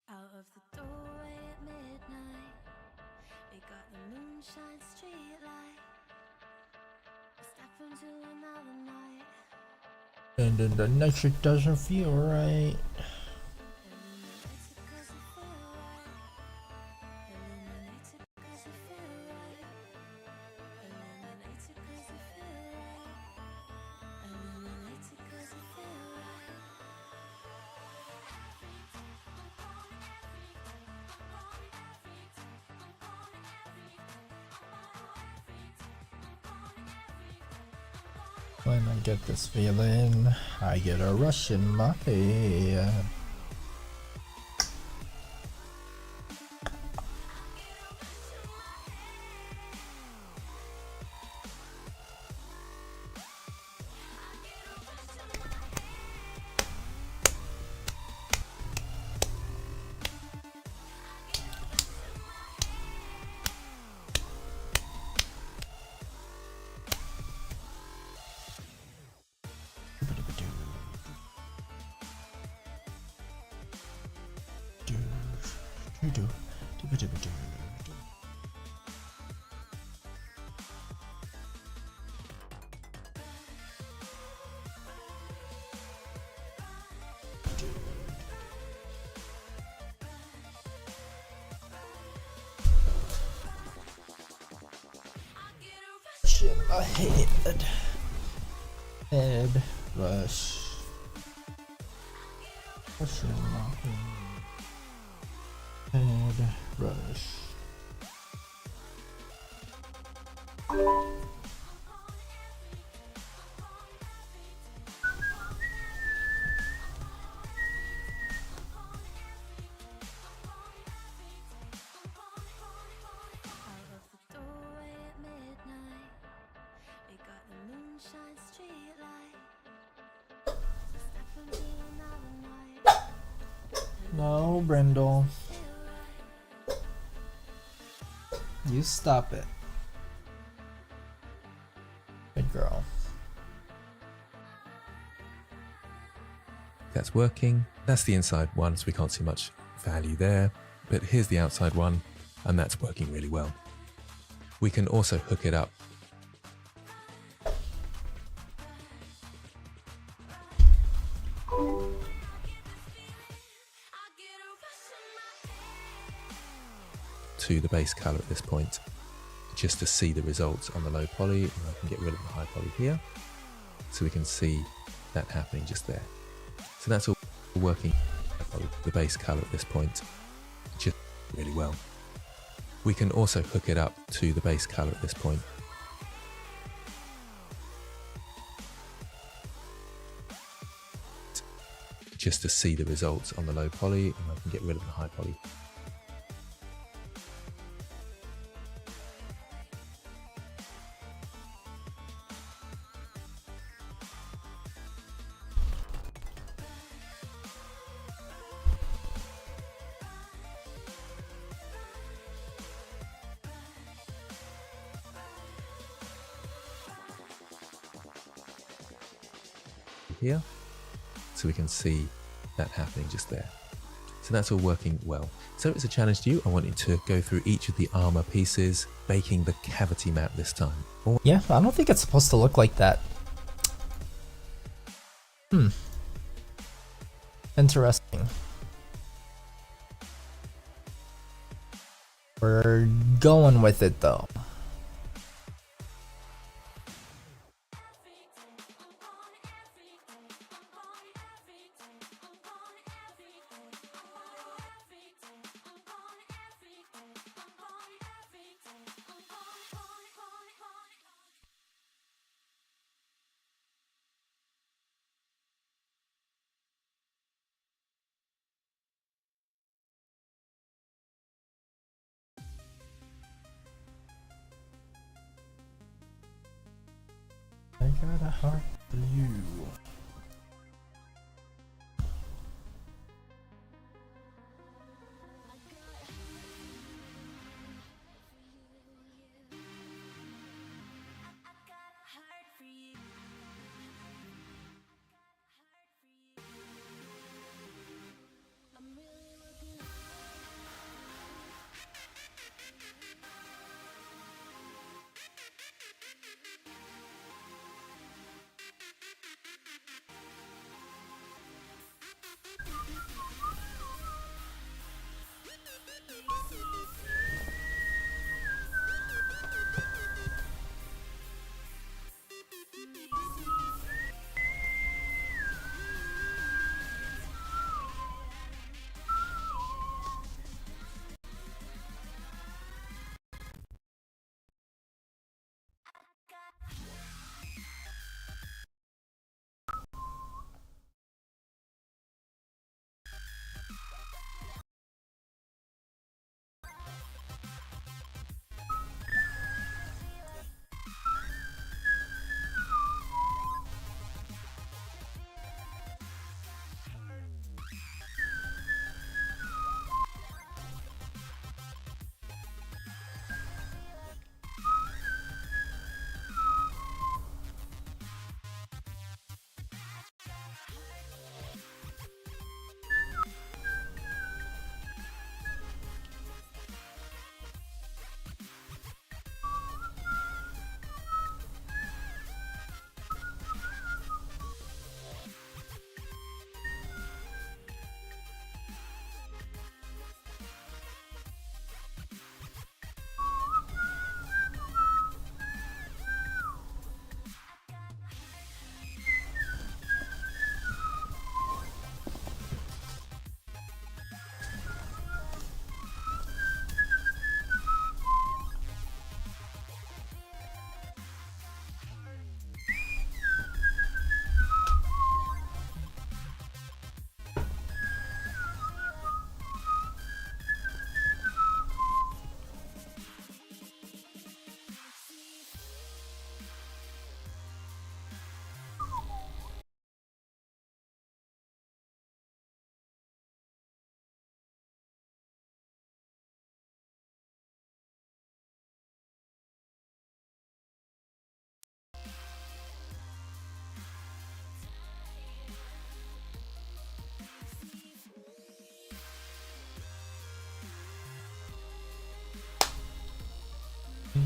Out of the doorway at midnight, we got the moonshine street light. Step into another night. And then the night shift doesn't feel right. Illuminated 'cause you feel right. Illuminated 'cause you feel right. Illuminated 'cause you feel right. Illuminated 'cause you feel right. When I get this feeling, I get a rush in my head. Head. Head rush. Russian knocking. Head rush. Out of the doorway at midnight, we got the moonshine street light. Step into another night. No, Brindle. Feel right. You stop it. Good girl. That's working. That's the inside one, so we can't see much value there. But here's the outside one, and that's working really well. We can also hook it up to the base color at this point, just to see the results on the low poly. And I can get rid of the high poly here, so we can see that happening just there. So that's all working. The base color at this point, just really well. We can also hook it up to the base color at this point, just to see the results on the low poly. And I can get rid of the high poly. Here, so we can see that happening just there. So that's all working well. So it's a challenge to you. I want you to go through each of the armor pieces, baking the cavity map this time. Yeah, I don't think it's supposed to look like that. Interesting. We're going with it though. I got a heart for you.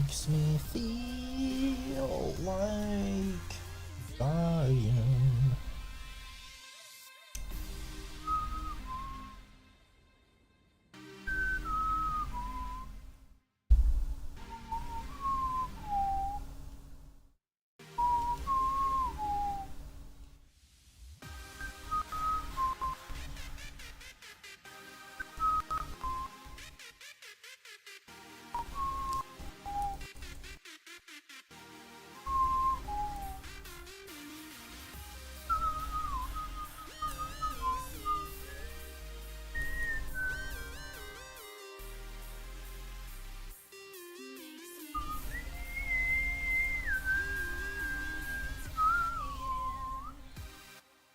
makes me feel like dying.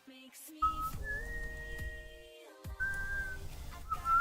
Makes me feel like I've got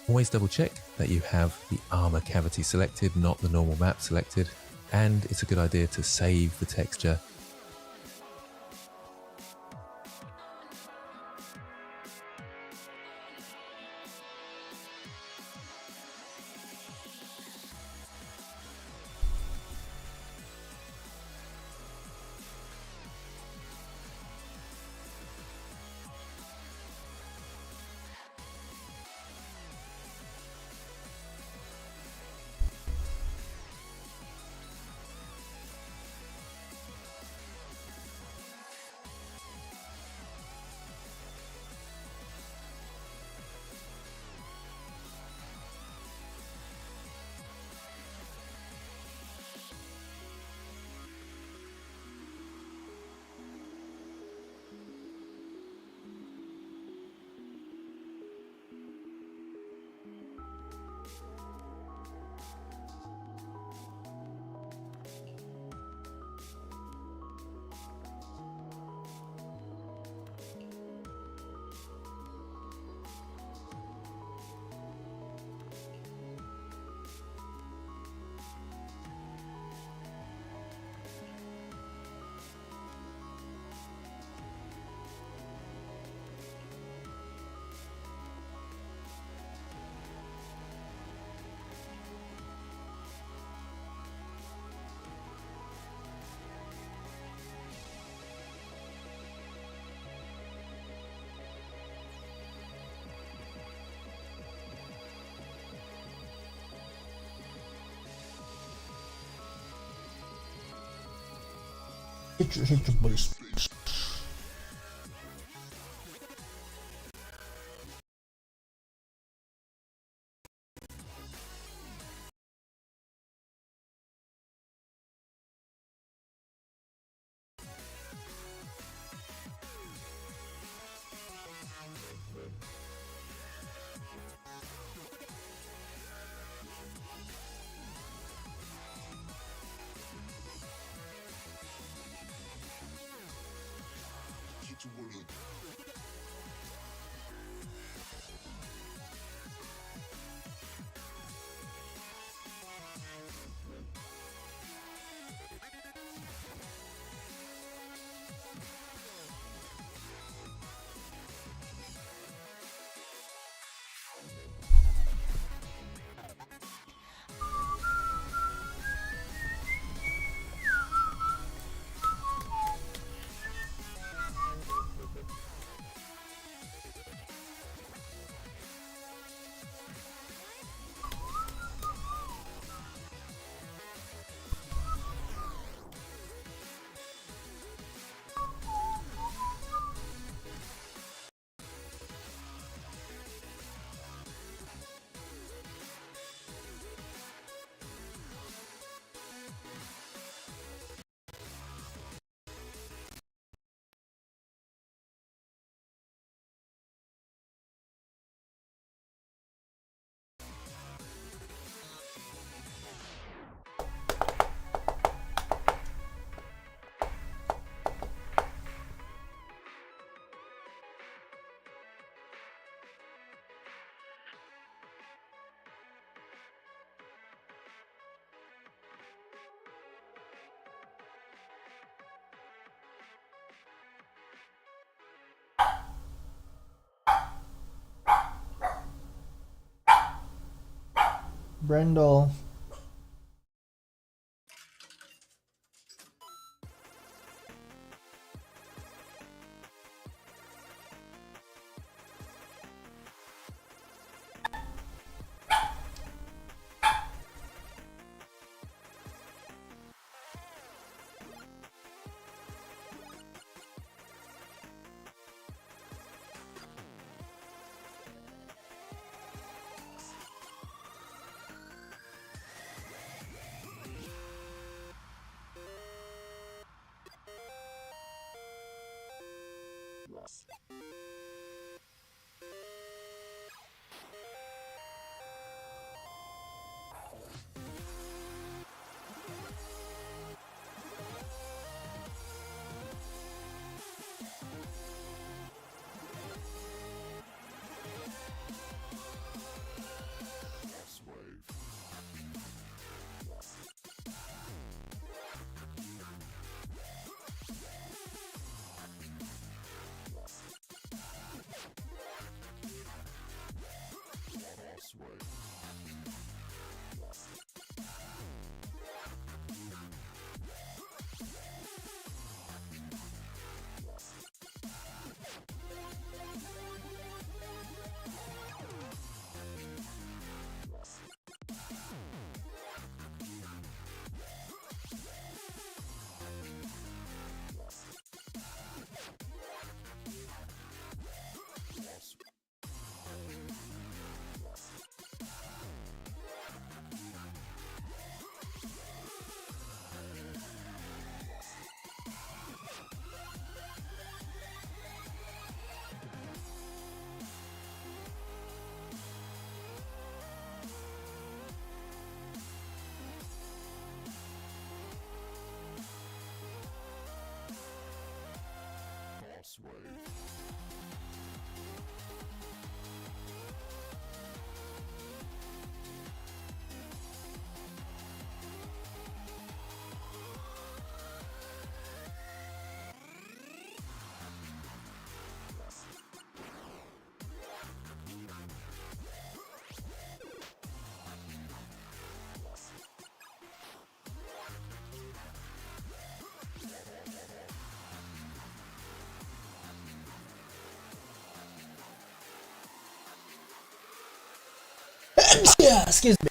Always double check that you have the armor cavity selected, not the normal map selected, and it's a good idea to save the texture. Hit your base. Brendel. Yeah, excuse me.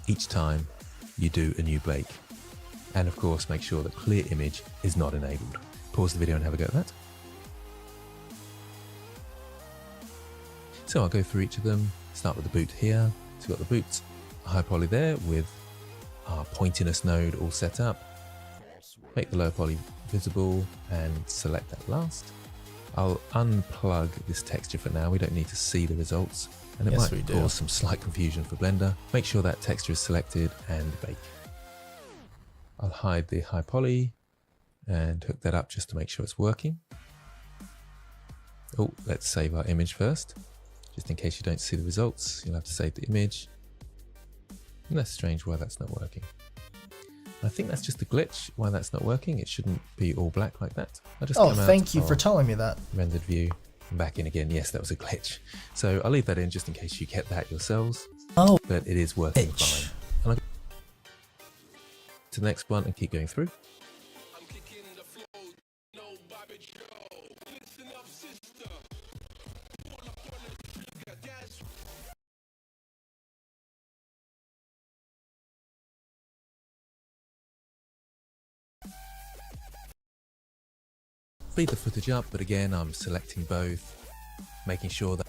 each time you do a new bake. And of course, make sure that clear image is not enabled. Pause the video and have a go at that. So I'll go through each of them, start with the boot here. So we've got the boot high poly there with our pointiness node all set up. Make the low poly visible and select that last. I'll unplug this texture for now. We don't need to see the results, and it Yes, we might do. cause some slight confusion for Blender. Make sure that texture is selected and bake. I'll hide the high poly and hook that up just to make sure it's working. Oh, let's save our image first. Just in case you don't see the results, you'll have to save the image. And that's strange why that's not working. I think that's just a glitch why that's not working. It shouldn't be all black like that. I'll just Oh, come out thank you for of telling me that. rendered view and back in again. Yes, that was a glitch. So I'll leave that in just in case you get that yourselves. Oh, But it is working bitch. fine. And I'll go to the next one and keep going through. Speed the footage up, but again, I'm selecting both, making sure that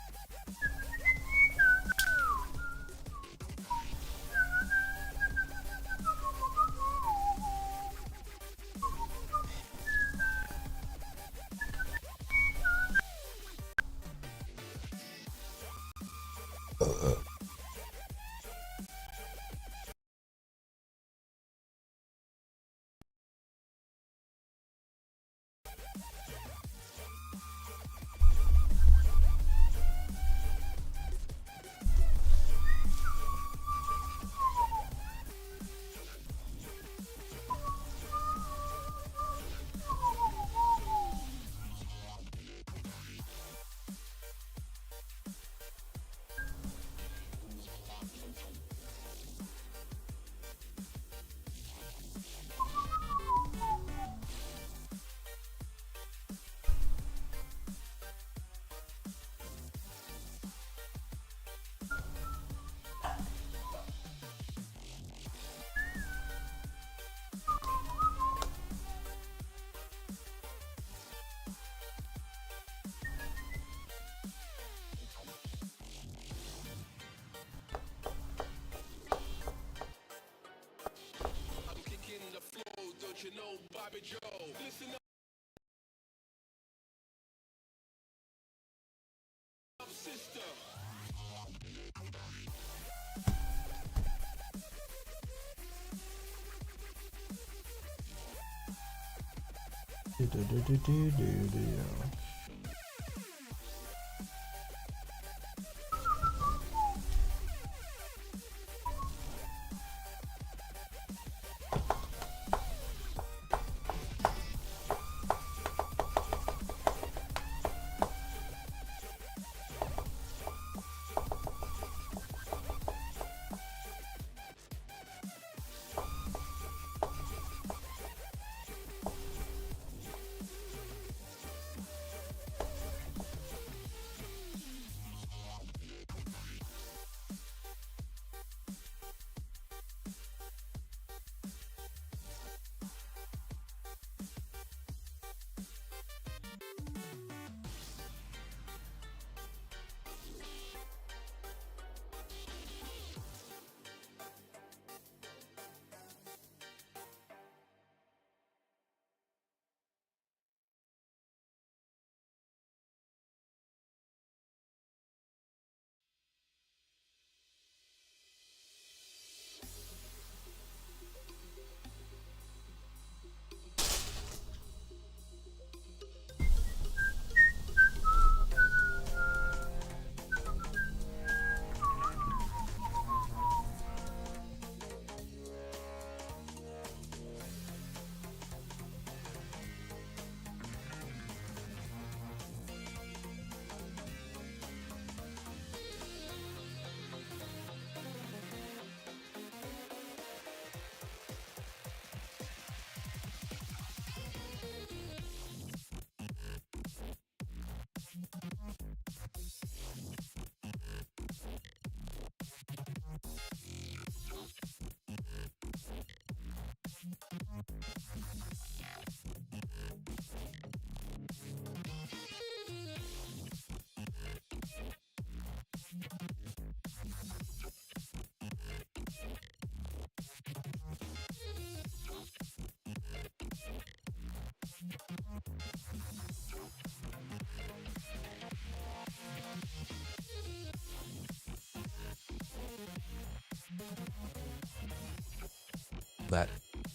that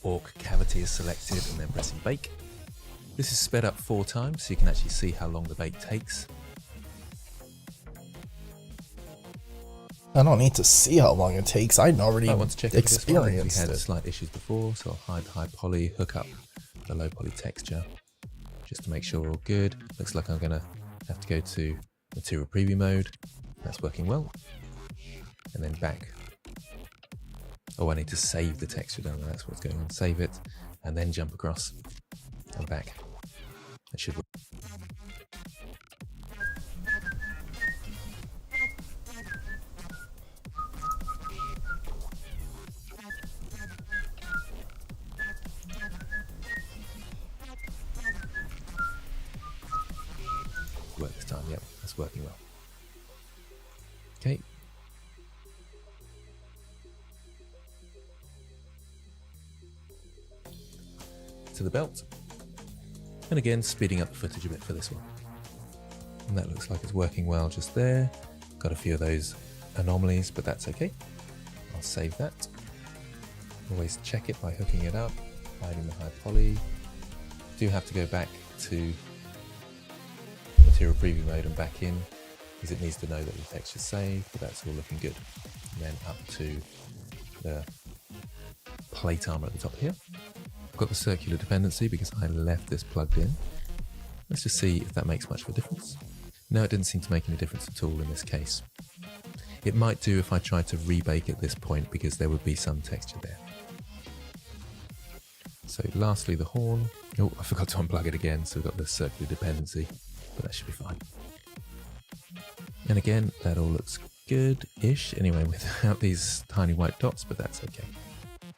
orc cavity is selected and then pressing bake. This is sped up 4 times so you can actually see how long the bake takes. I don't need to see how long it takes. I already I want to check if this one, we experienced had it. slight issues before, so I'll hide the high poly, hook up the low poly texture just to make sure we're all good. Looks like I'm gonna have to go to material preview mode. That's working well. And then back. Oh, I need to save the texture down there. That's what's going on. Save it and then jump across and back. That should work. Work this time. Yep, that's working well. Okay. To the belt. And again, speeding up the footage a bit for this one. And that looks like it's working well just there. Got a few of those anomalies, but that's okay. I'll save that. Always check it by hooking it up, hiding the high poly. Do have to go back to material preview mode and back in, because it needs to know that the texture's saved, but that's all looking good. And then up to the plate armor at the top here. I've got the circular dependency because I left this plugged in. Let's just see if that makes much of a difference. No, it didn't seem to make any difference at all in this case. It might do if I tried to rebake at this point because there would be some texture there. So lastly, the horn. Oh, I forgot to unplug it again, so we've got the circular dependency, but that should be fine. And again, that all looks good-ish, anyway, without these tiny white dots, but that's okay.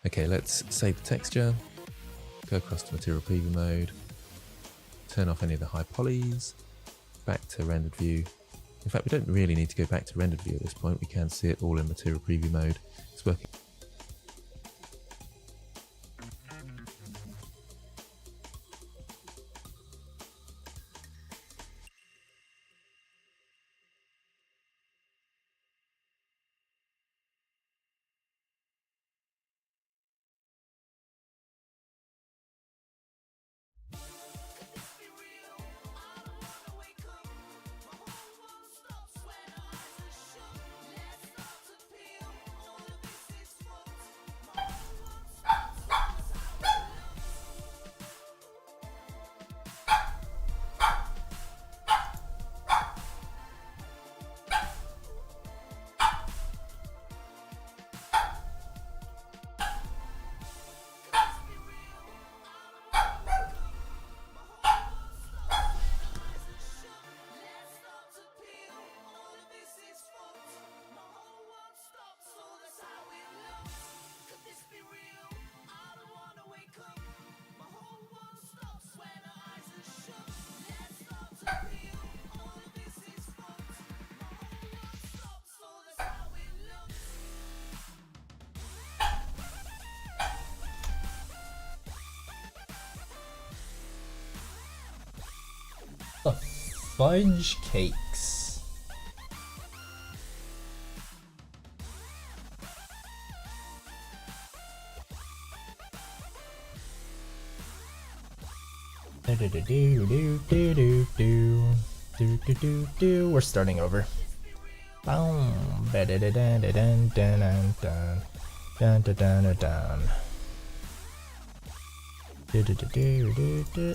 Okay, let's save the texture, go across to material preview mode, turn off any of the high polys, back to rendered view. In fact, we don't really need to go back to rendered view at this point, we can see it all in material preview mode. It's working. The fudge cakes. We're starting over. Boom.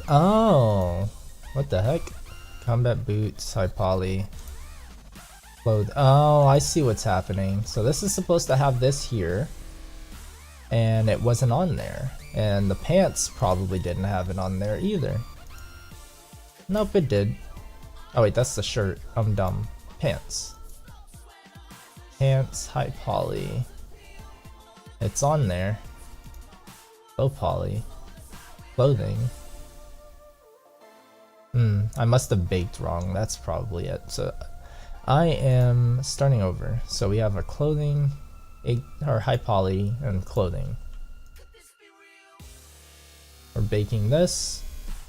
Oh, what the heck? Combat boots, high poly, clothes. Oh, I see what's happening. So this is supposed to have this here, and it wasn't on there. And the pants probably didn't have it on there either. Nope, it did. Oh wait, that's the shirt. I'm dumb. Pants. Pants, high poly. It's on there. Low poly. Clothing. I must have baked wrong. That's probably it. So I am starting over. So we have our clothing, our high poly, and clothing. We're baking this.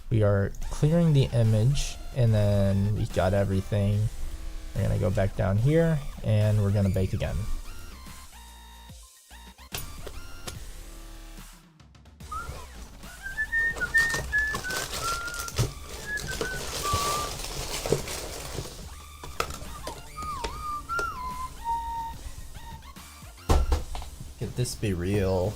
We are clearing the image, and then we got everything. We're gonna go back down here, and we're gonna bake again. this be real?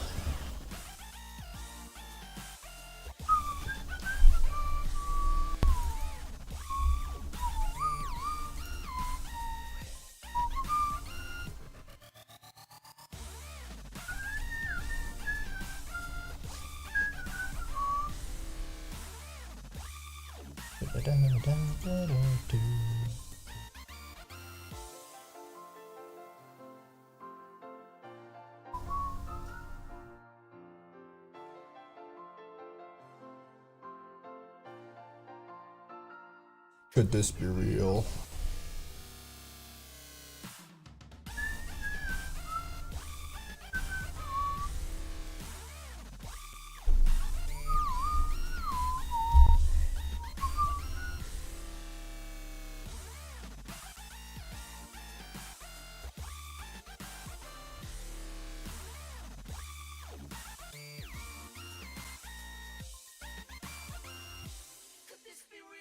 Could this be real? Could this be real?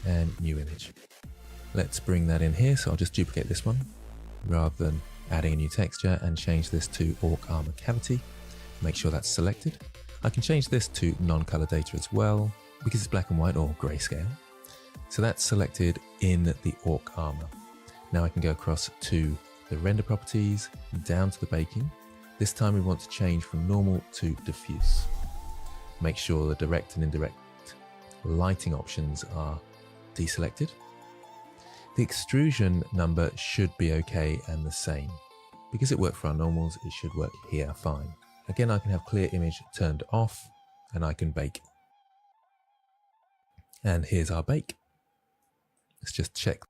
and new image. Let's bring that in here. So I'll just duplicate this one rather than adding a new texture and change this to orc armor cavity. Make sure that's selected. I can change this to non-color data as well because it's black and white or grayscale. So that's selected in the orc armor. Now I can go across to the render properties, down to the baking. This time we want to change from normal to diffuse. Make sure the direct and indirect lighting options are deselected. The extrusion number should be okay and the same. Because it worked for our normals, it should work here fine. Again, I can have clear image turned off and I can bake. And here's our bake. Let's just check.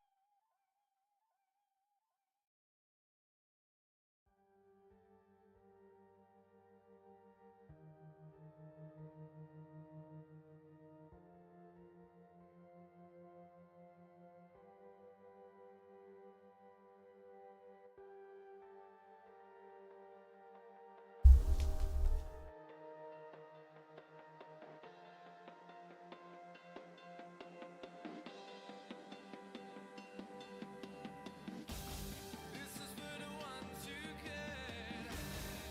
This is for the ones who care,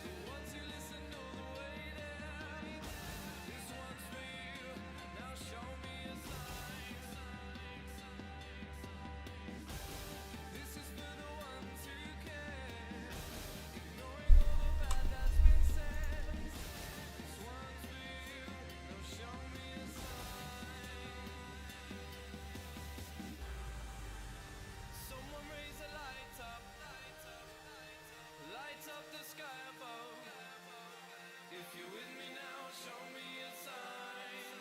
the ones who listen all the way there. This one's for you. Now show me a sign. This is for the ones who care, ignoring all the bad that's been said. This one's for you. Now show me a sign. Someone raise a light up, light up the sky above. If you're with me now, show me a sign.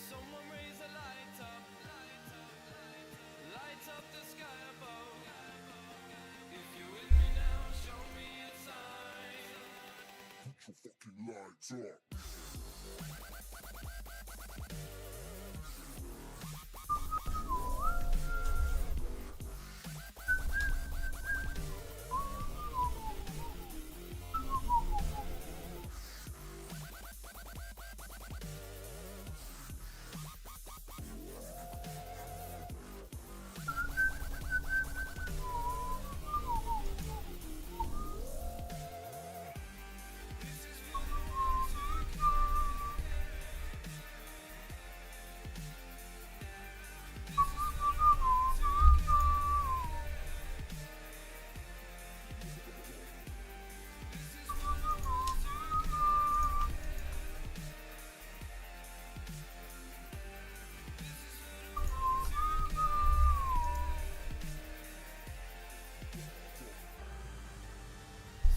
Someone raise a light up, light up the sky above. If you're with me now, show me a sign. Put your fucking lights up.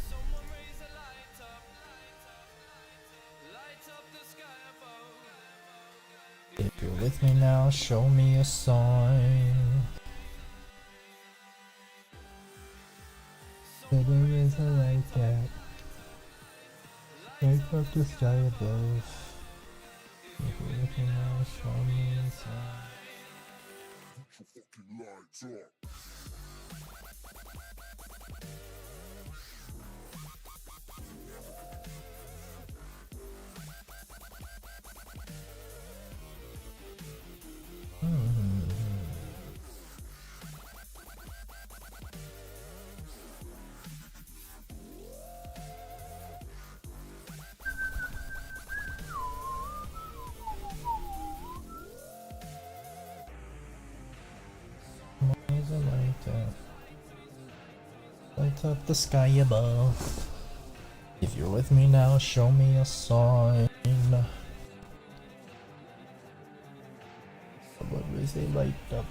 Someone raise a light up, light up the sky above. If you're with me now, show me a sign. There is a light that lights up the sky above. If you're with me now, show me a sign. Put your fucking lights up. There's a light up. Light up the sky above. If you're with me now, show me a sign. What was a light up?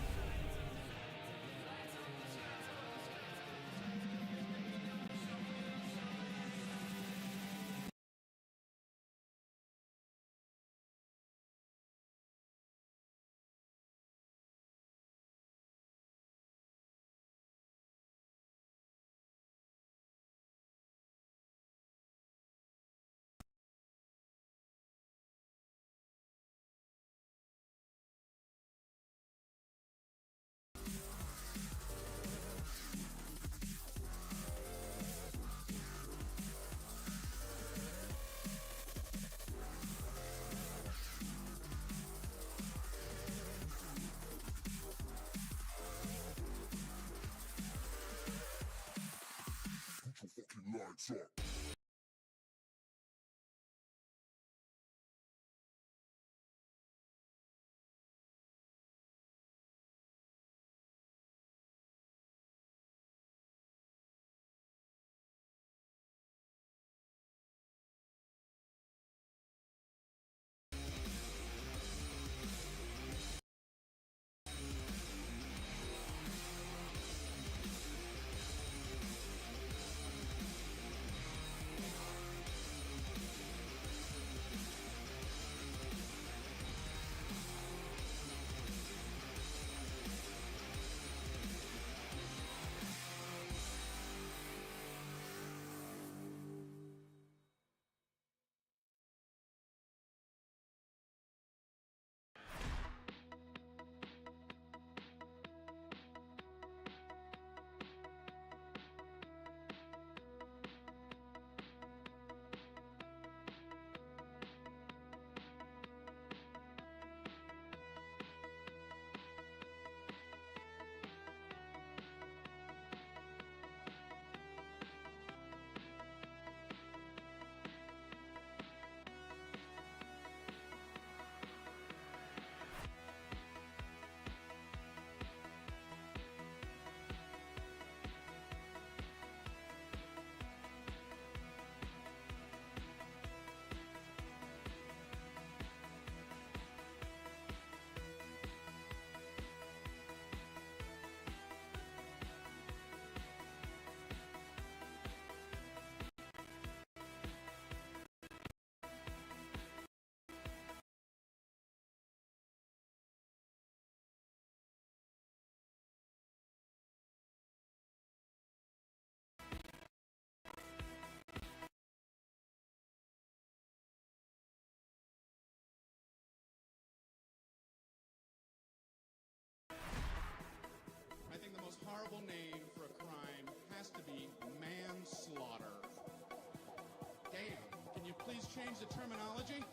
change the terminology?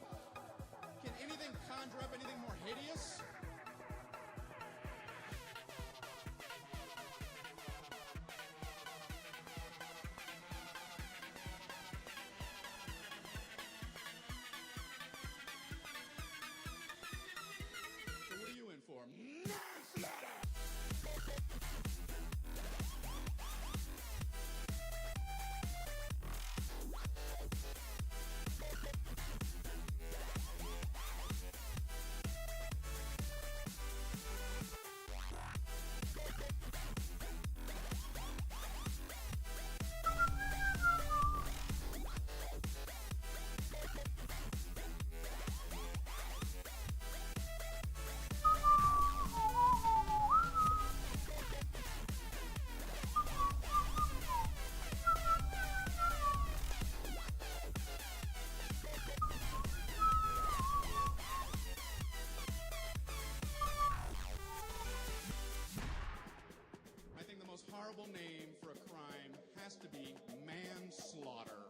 Can anything conjure up anything more hideous? So what are you in for? I think the most horrible name for a crime has to be manslaughter.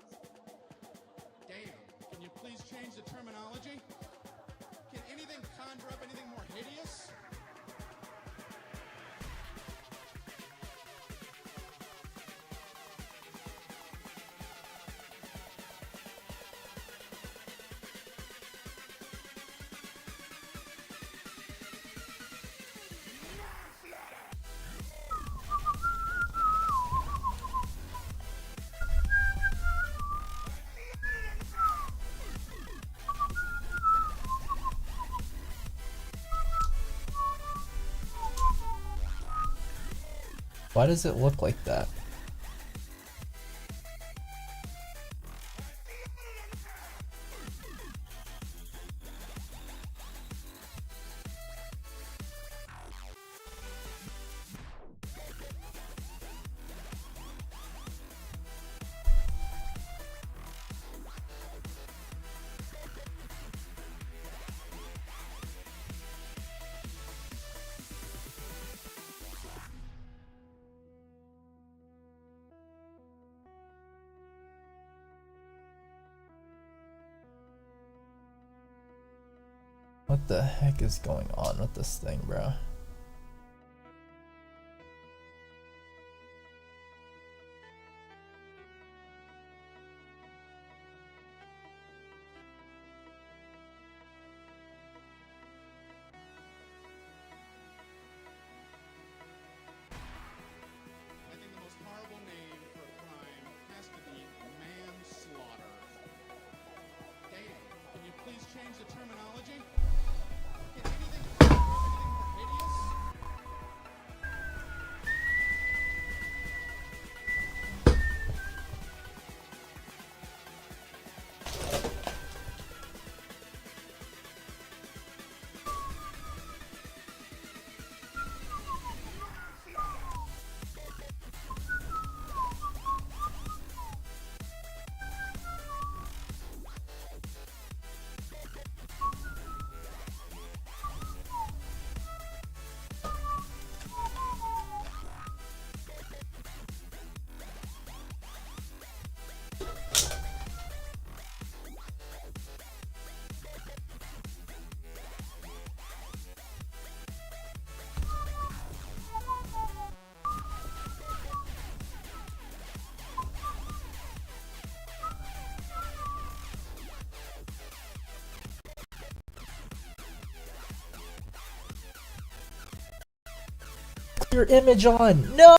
Damn, can you please change the terminology? Can anything conjure up anything more hideous? Why does it look like that? What the heck is going on with this thing, bro? I think the most horrible name for a crime has to be manslaughter. Damn, can you please change the terminology? Can anything conjure up anything more hideous? Your image on. No.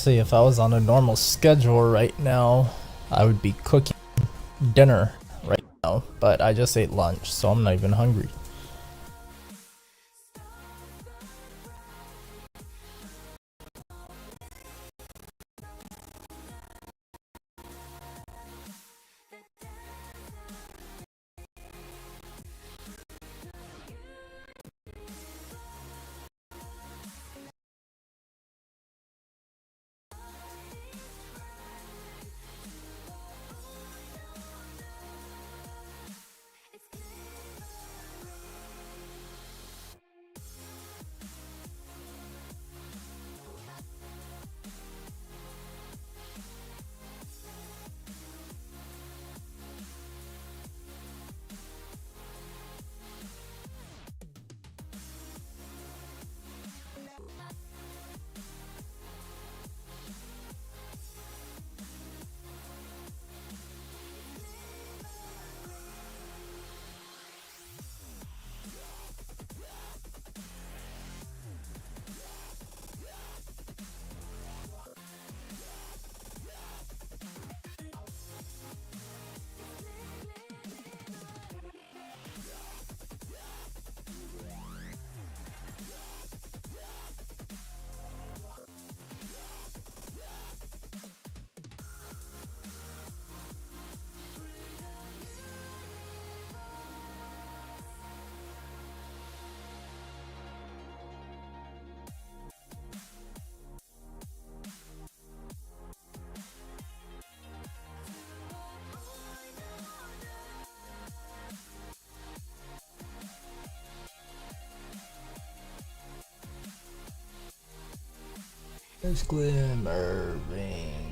Honestly, if I was on a normal schedule right now, I would be cooking dinner right now, but I just ate lunch, so I'm not even hungry. There's Glimmer Ring.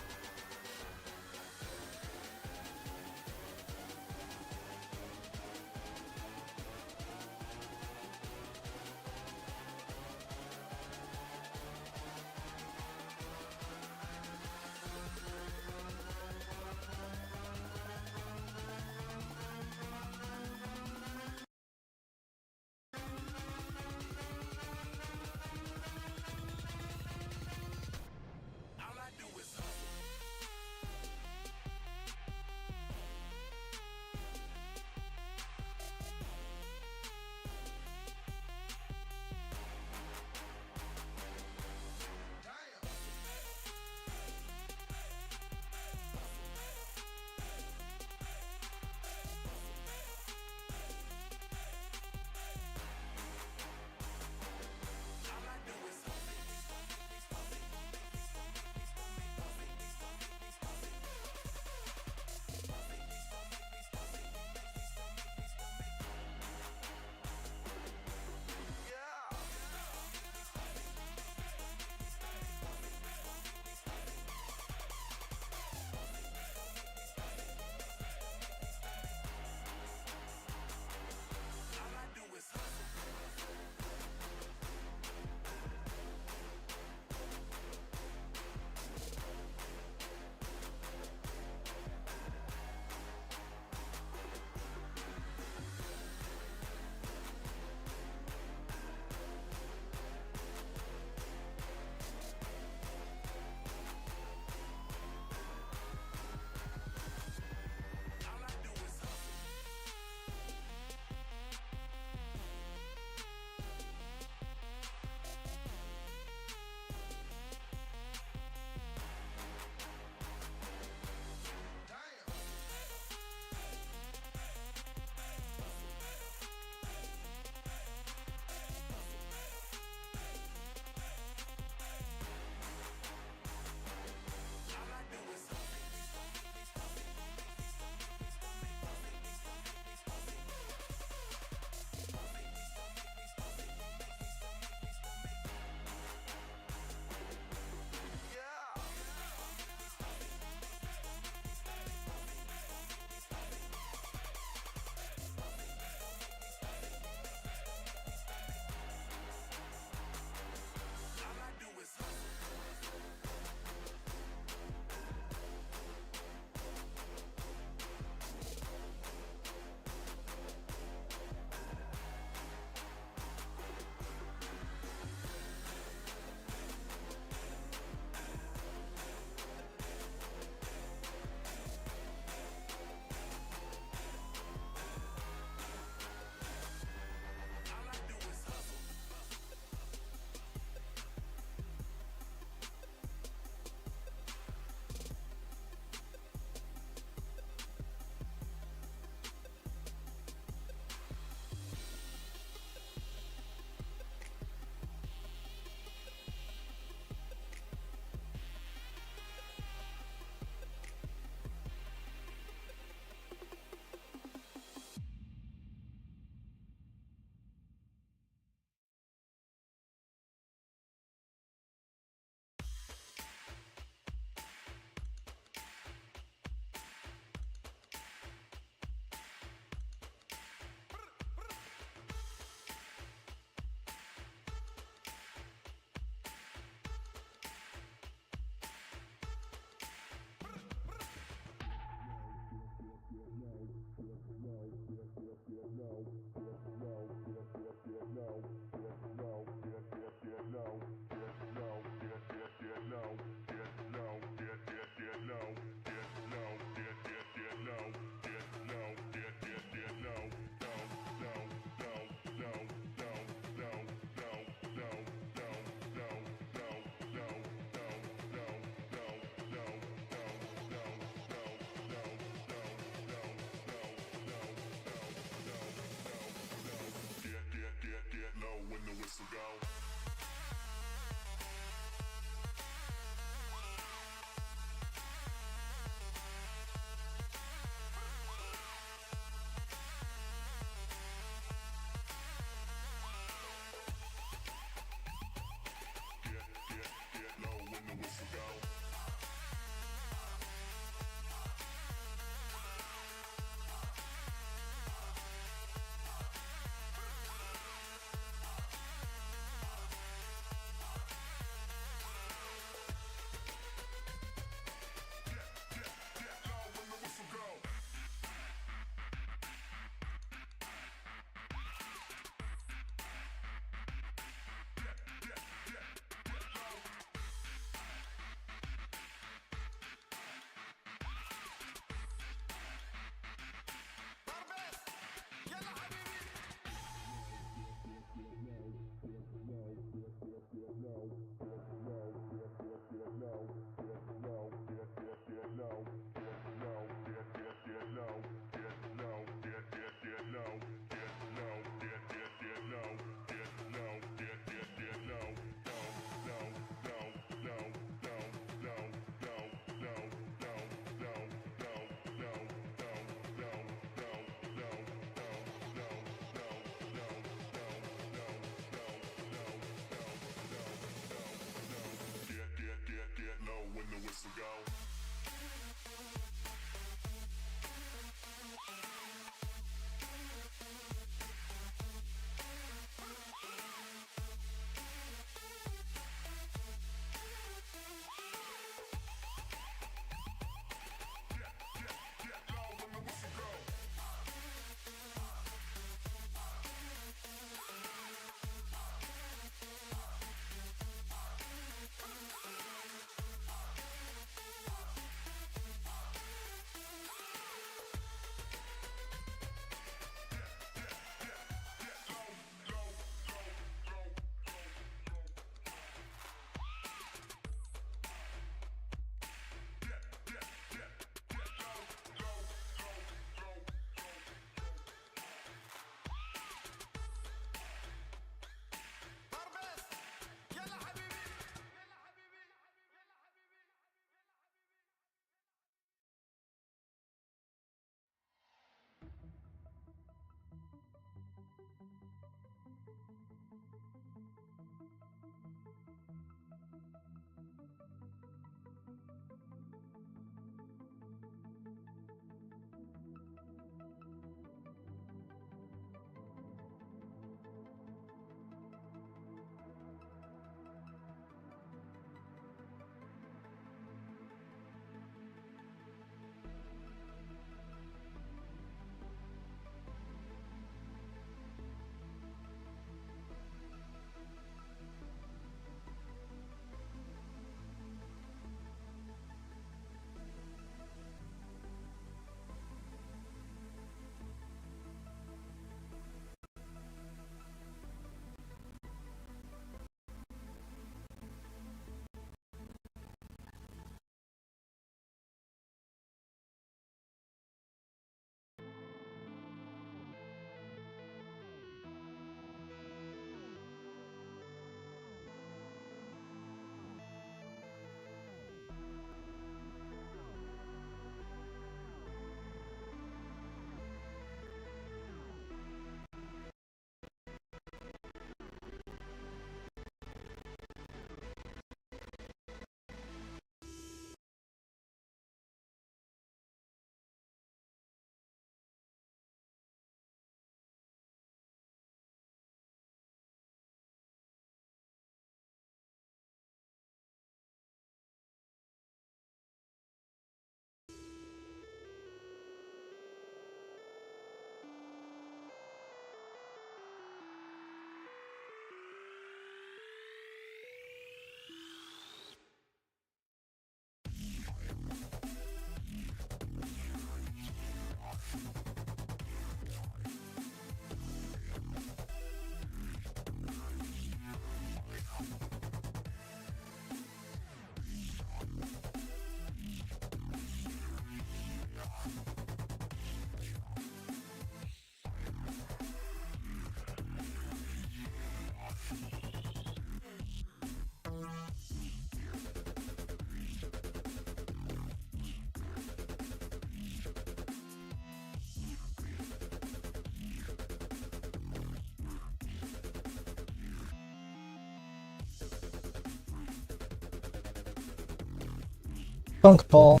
Phone call.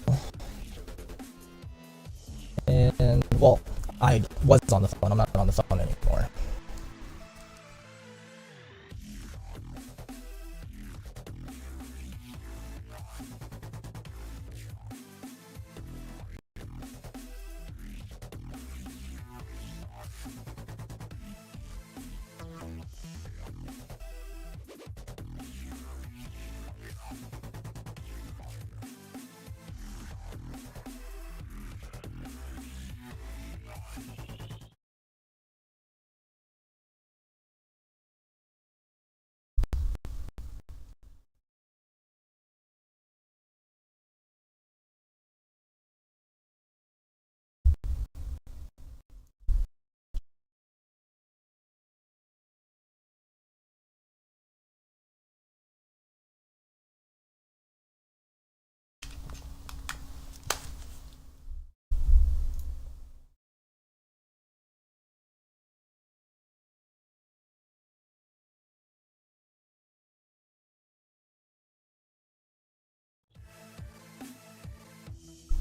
And, well, I was on the phone. I'm not on the phone anymore.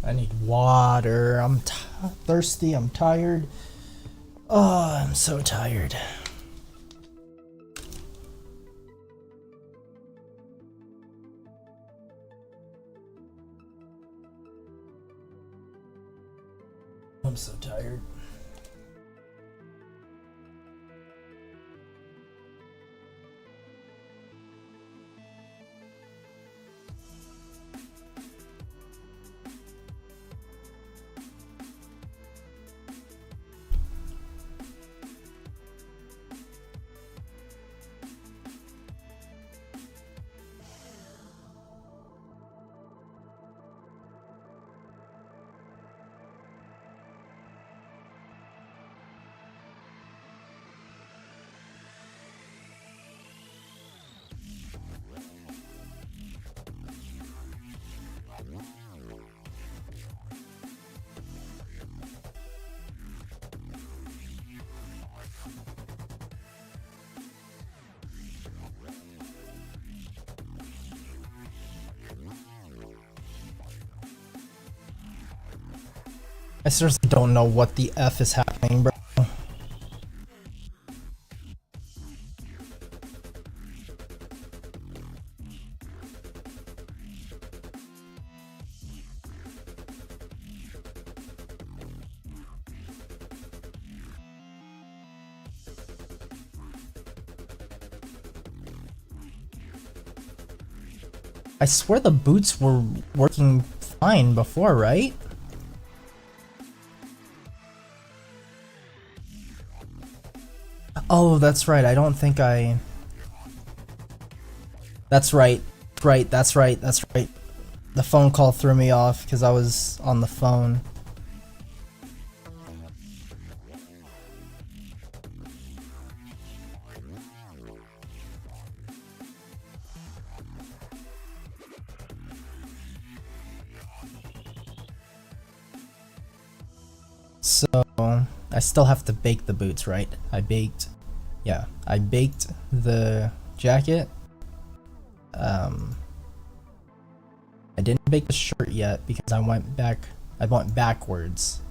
I need water. I'm thirsty. I'm tired. Oh, I'm so tired. I'm so tired. I seriously don't know what the F is happening, bro. I swear the boots were working fine before, right? Oh, that's right. I don't think I... That's right. That's right. The phone call threw me off because I was on the phone. So, I still have to bake the boots, right? I baked the jacket. I didn't bake the shirt yet because I went backwards.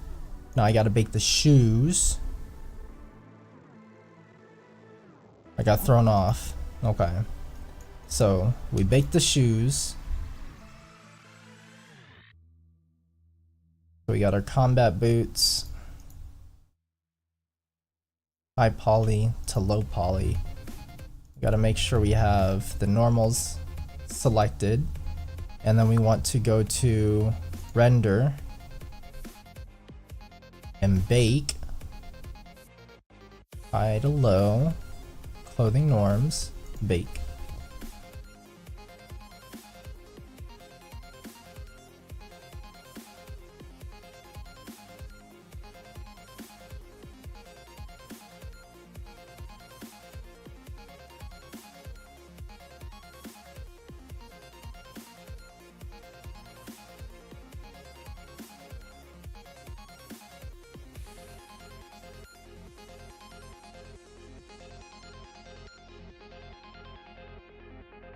Now I gotta bake the shoes. I got thrown off. Okay. So, we baked the shoes. So we got our combat boots. High poly to low poly. We gotta make sure we have the normals selected. And then we want to go to render and bake. High to low. Clothing norms. Bake.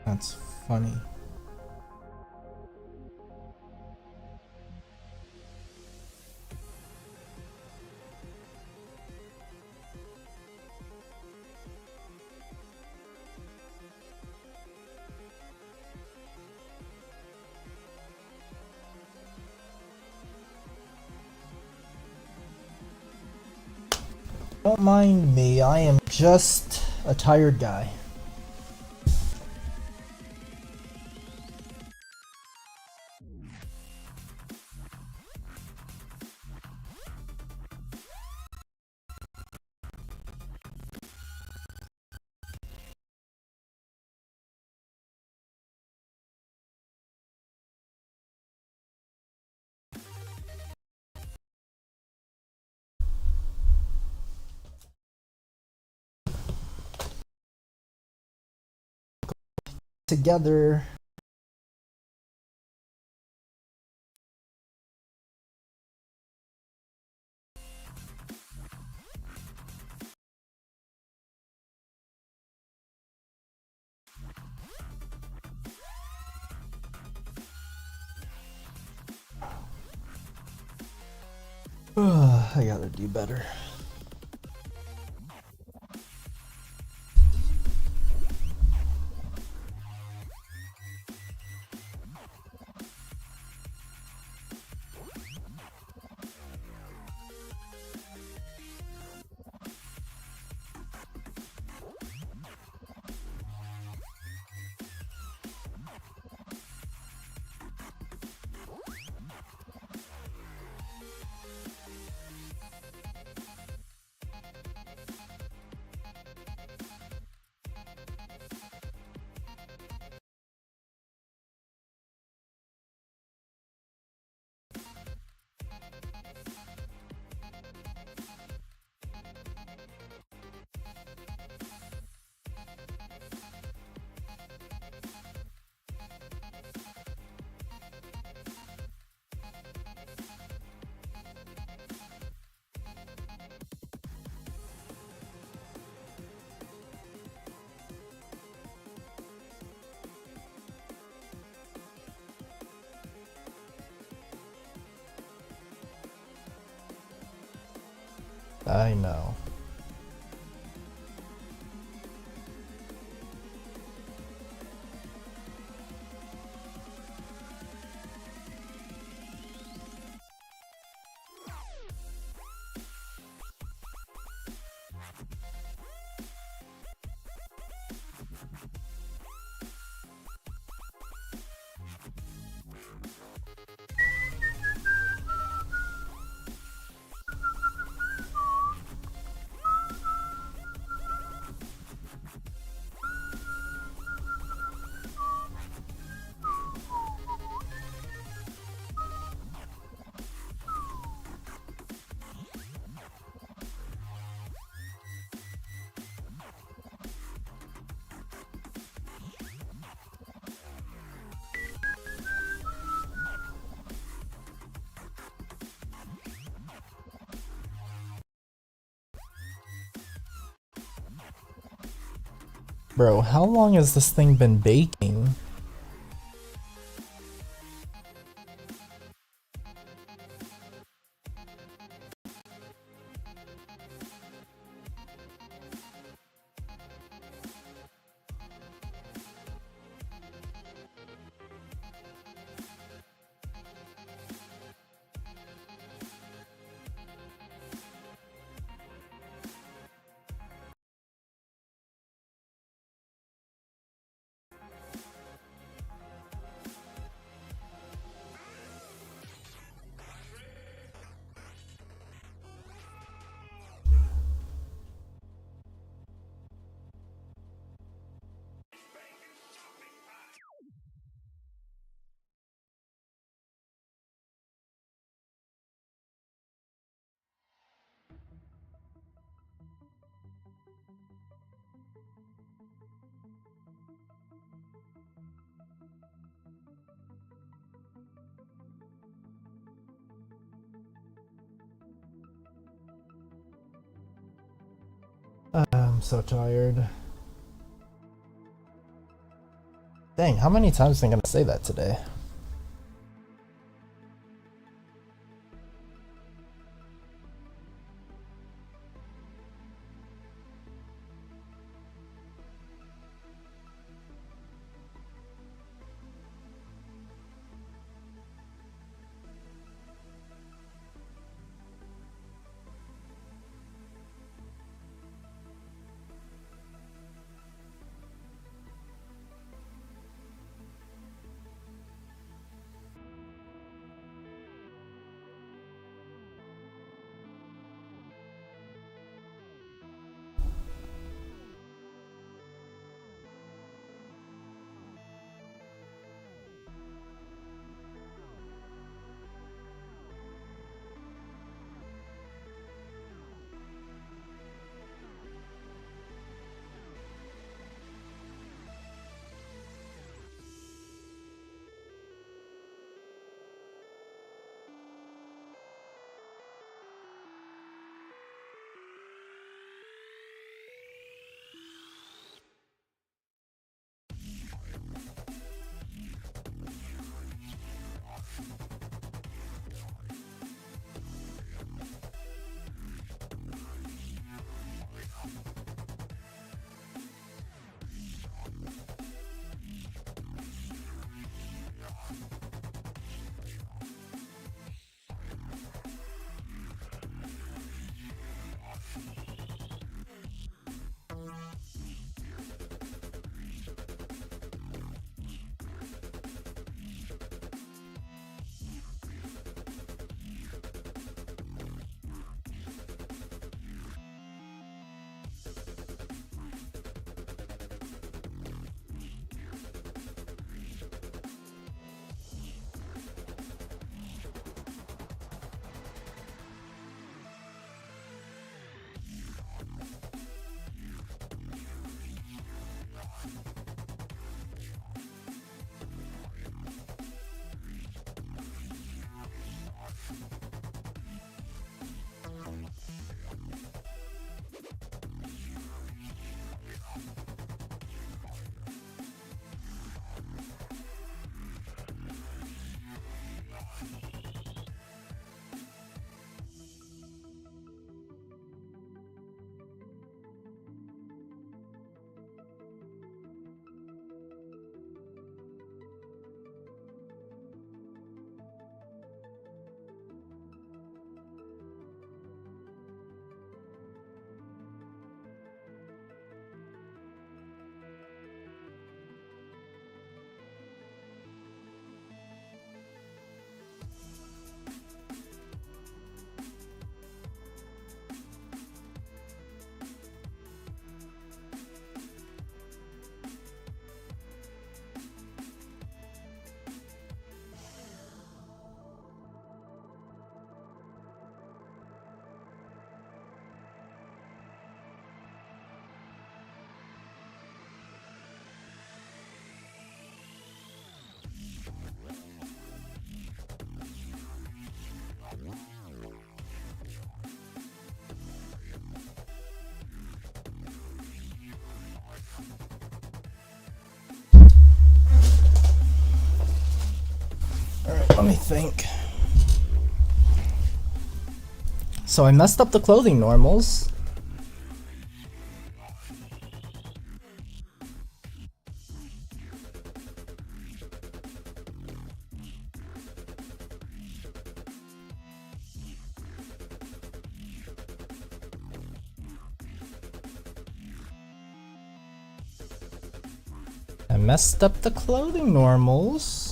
That's funny. Don't mind me, I am just a tired guy. Together. I gotta do better. I know. Bro, how long has this thing been baking? I'm so tired. Dang, how many times am I gonna say that today? Alright, let me think. So I messed up the clothing normals. I messed up the clothing normals.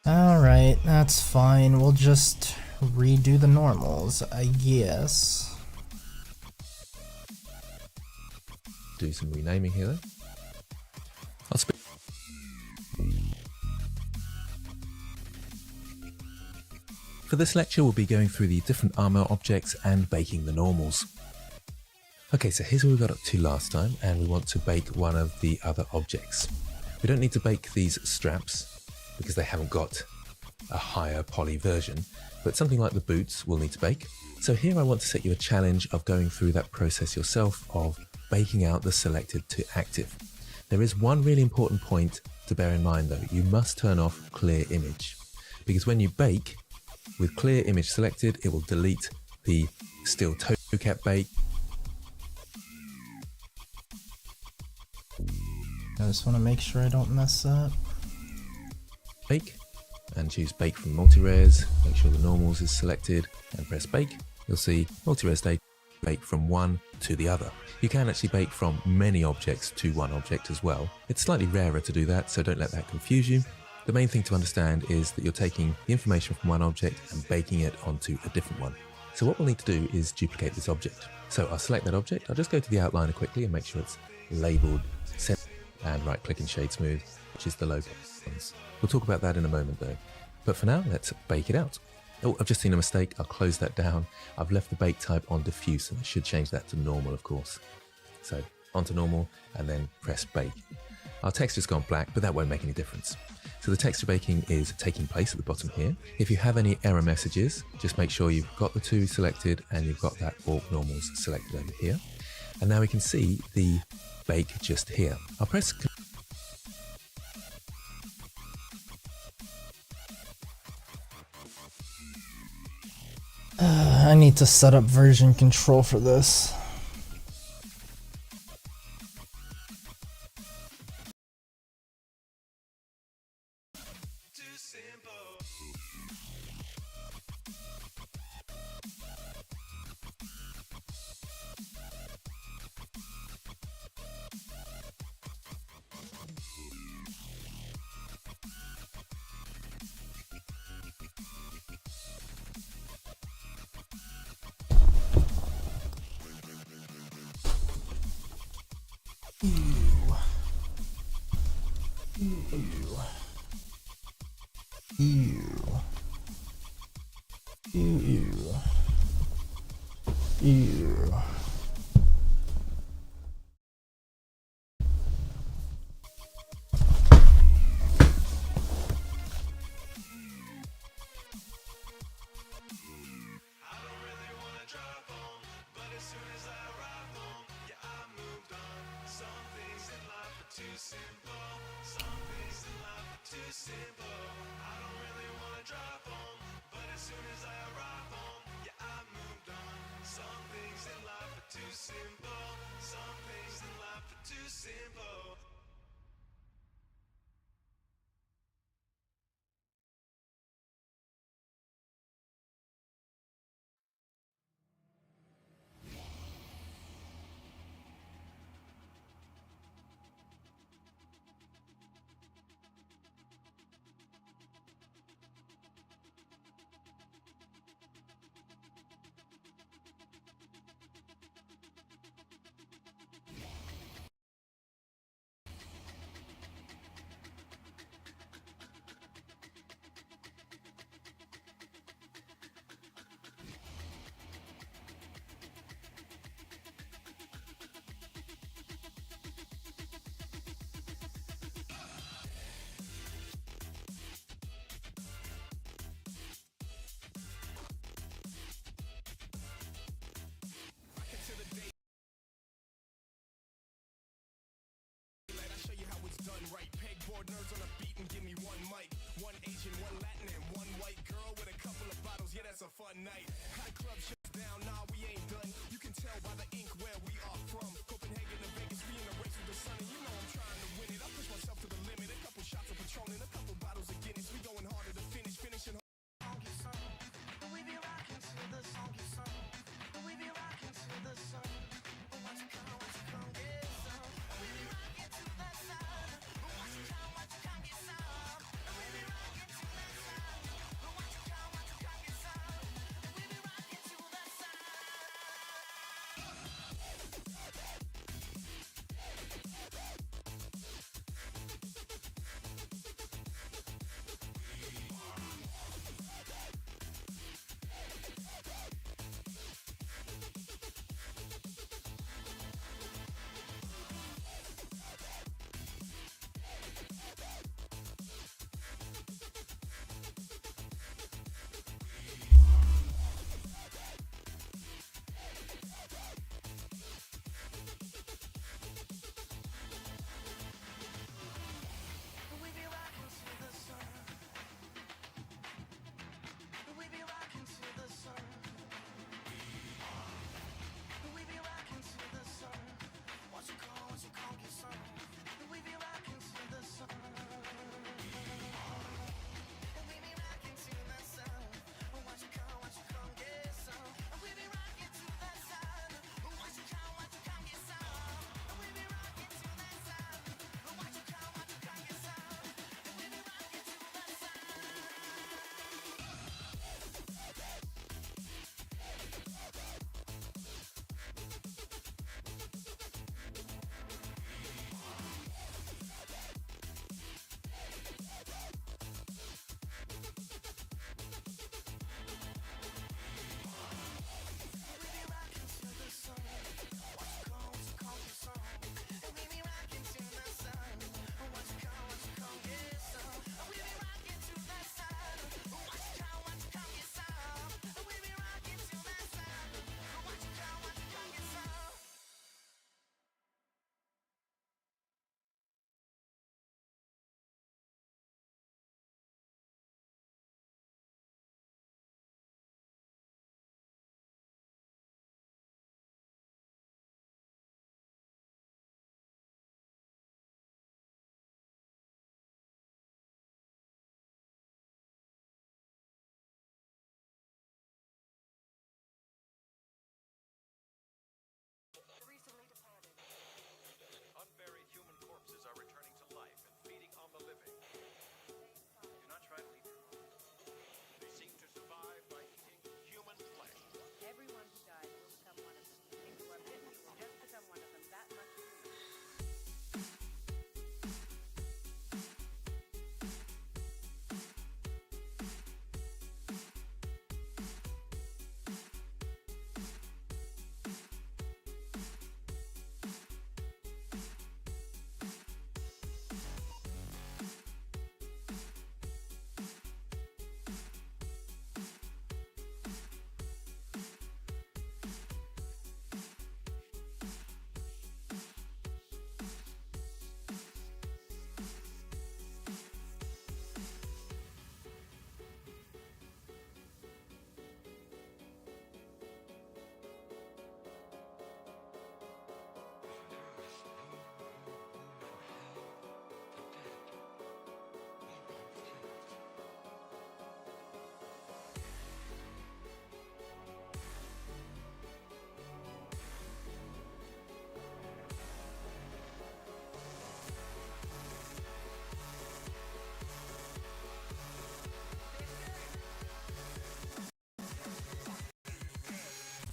Alright, that's fine. We'll just redo the normals, I guess. Do some renaming here then. I'll speak. For this lecture, we'll be going through the different armor objects and baking the normals. Okay, so here's what we got up to last time, and we want to bake one of the other objects. We don't need to bake these straps because they haven't got a higher poly version, but something like the boots we'll need to bake. So here I want to set you a challenge of going through that process yourself of baking out the selected to active. There is one really important point to bear in mind though. You must turn off clear image, because when you bake with clear image selected, it will delete the still toe-cap bake. I just want to make sure I don't mess up. Bake and choose bake from multi-res. Make sure the normals is selected and press bake. You'll see multi-res data bake from one to the other. You can actually bake from many objects to one object as well. It's slightly rarer to do that, so don't let that confuse you. The main thing to understand is that you're taking the information from one object and baking it onto a different one. So what we'll need to do is duplicate this object. So I'll select that object. I'll just go to the outliner quickly and make sure it's labeled center and right click in shade smooth, which is the logo ones. We'll talk about that in a moment though. But for now, let's bake it out. Oh, I've just seen a mistake. I'll close that down. I've left the bake type on diffuse, and I should change that to normal, of course. So onto normal and then press bake. Our texture's gone black, but that won't make any difference. So the texture baking is taking place at the bottom here. If you have any error messages, just make sure you've got the two selected and you've got that orc normals selected over here. And now we can see the bake just here. I'll press I need to set up version control for this. Ew. Right, pegboard nerds on a beat and give me one mic, one Asian, one Latin, and one white girl with a couple of bottles. Yeah, that's a fun night. Hot club.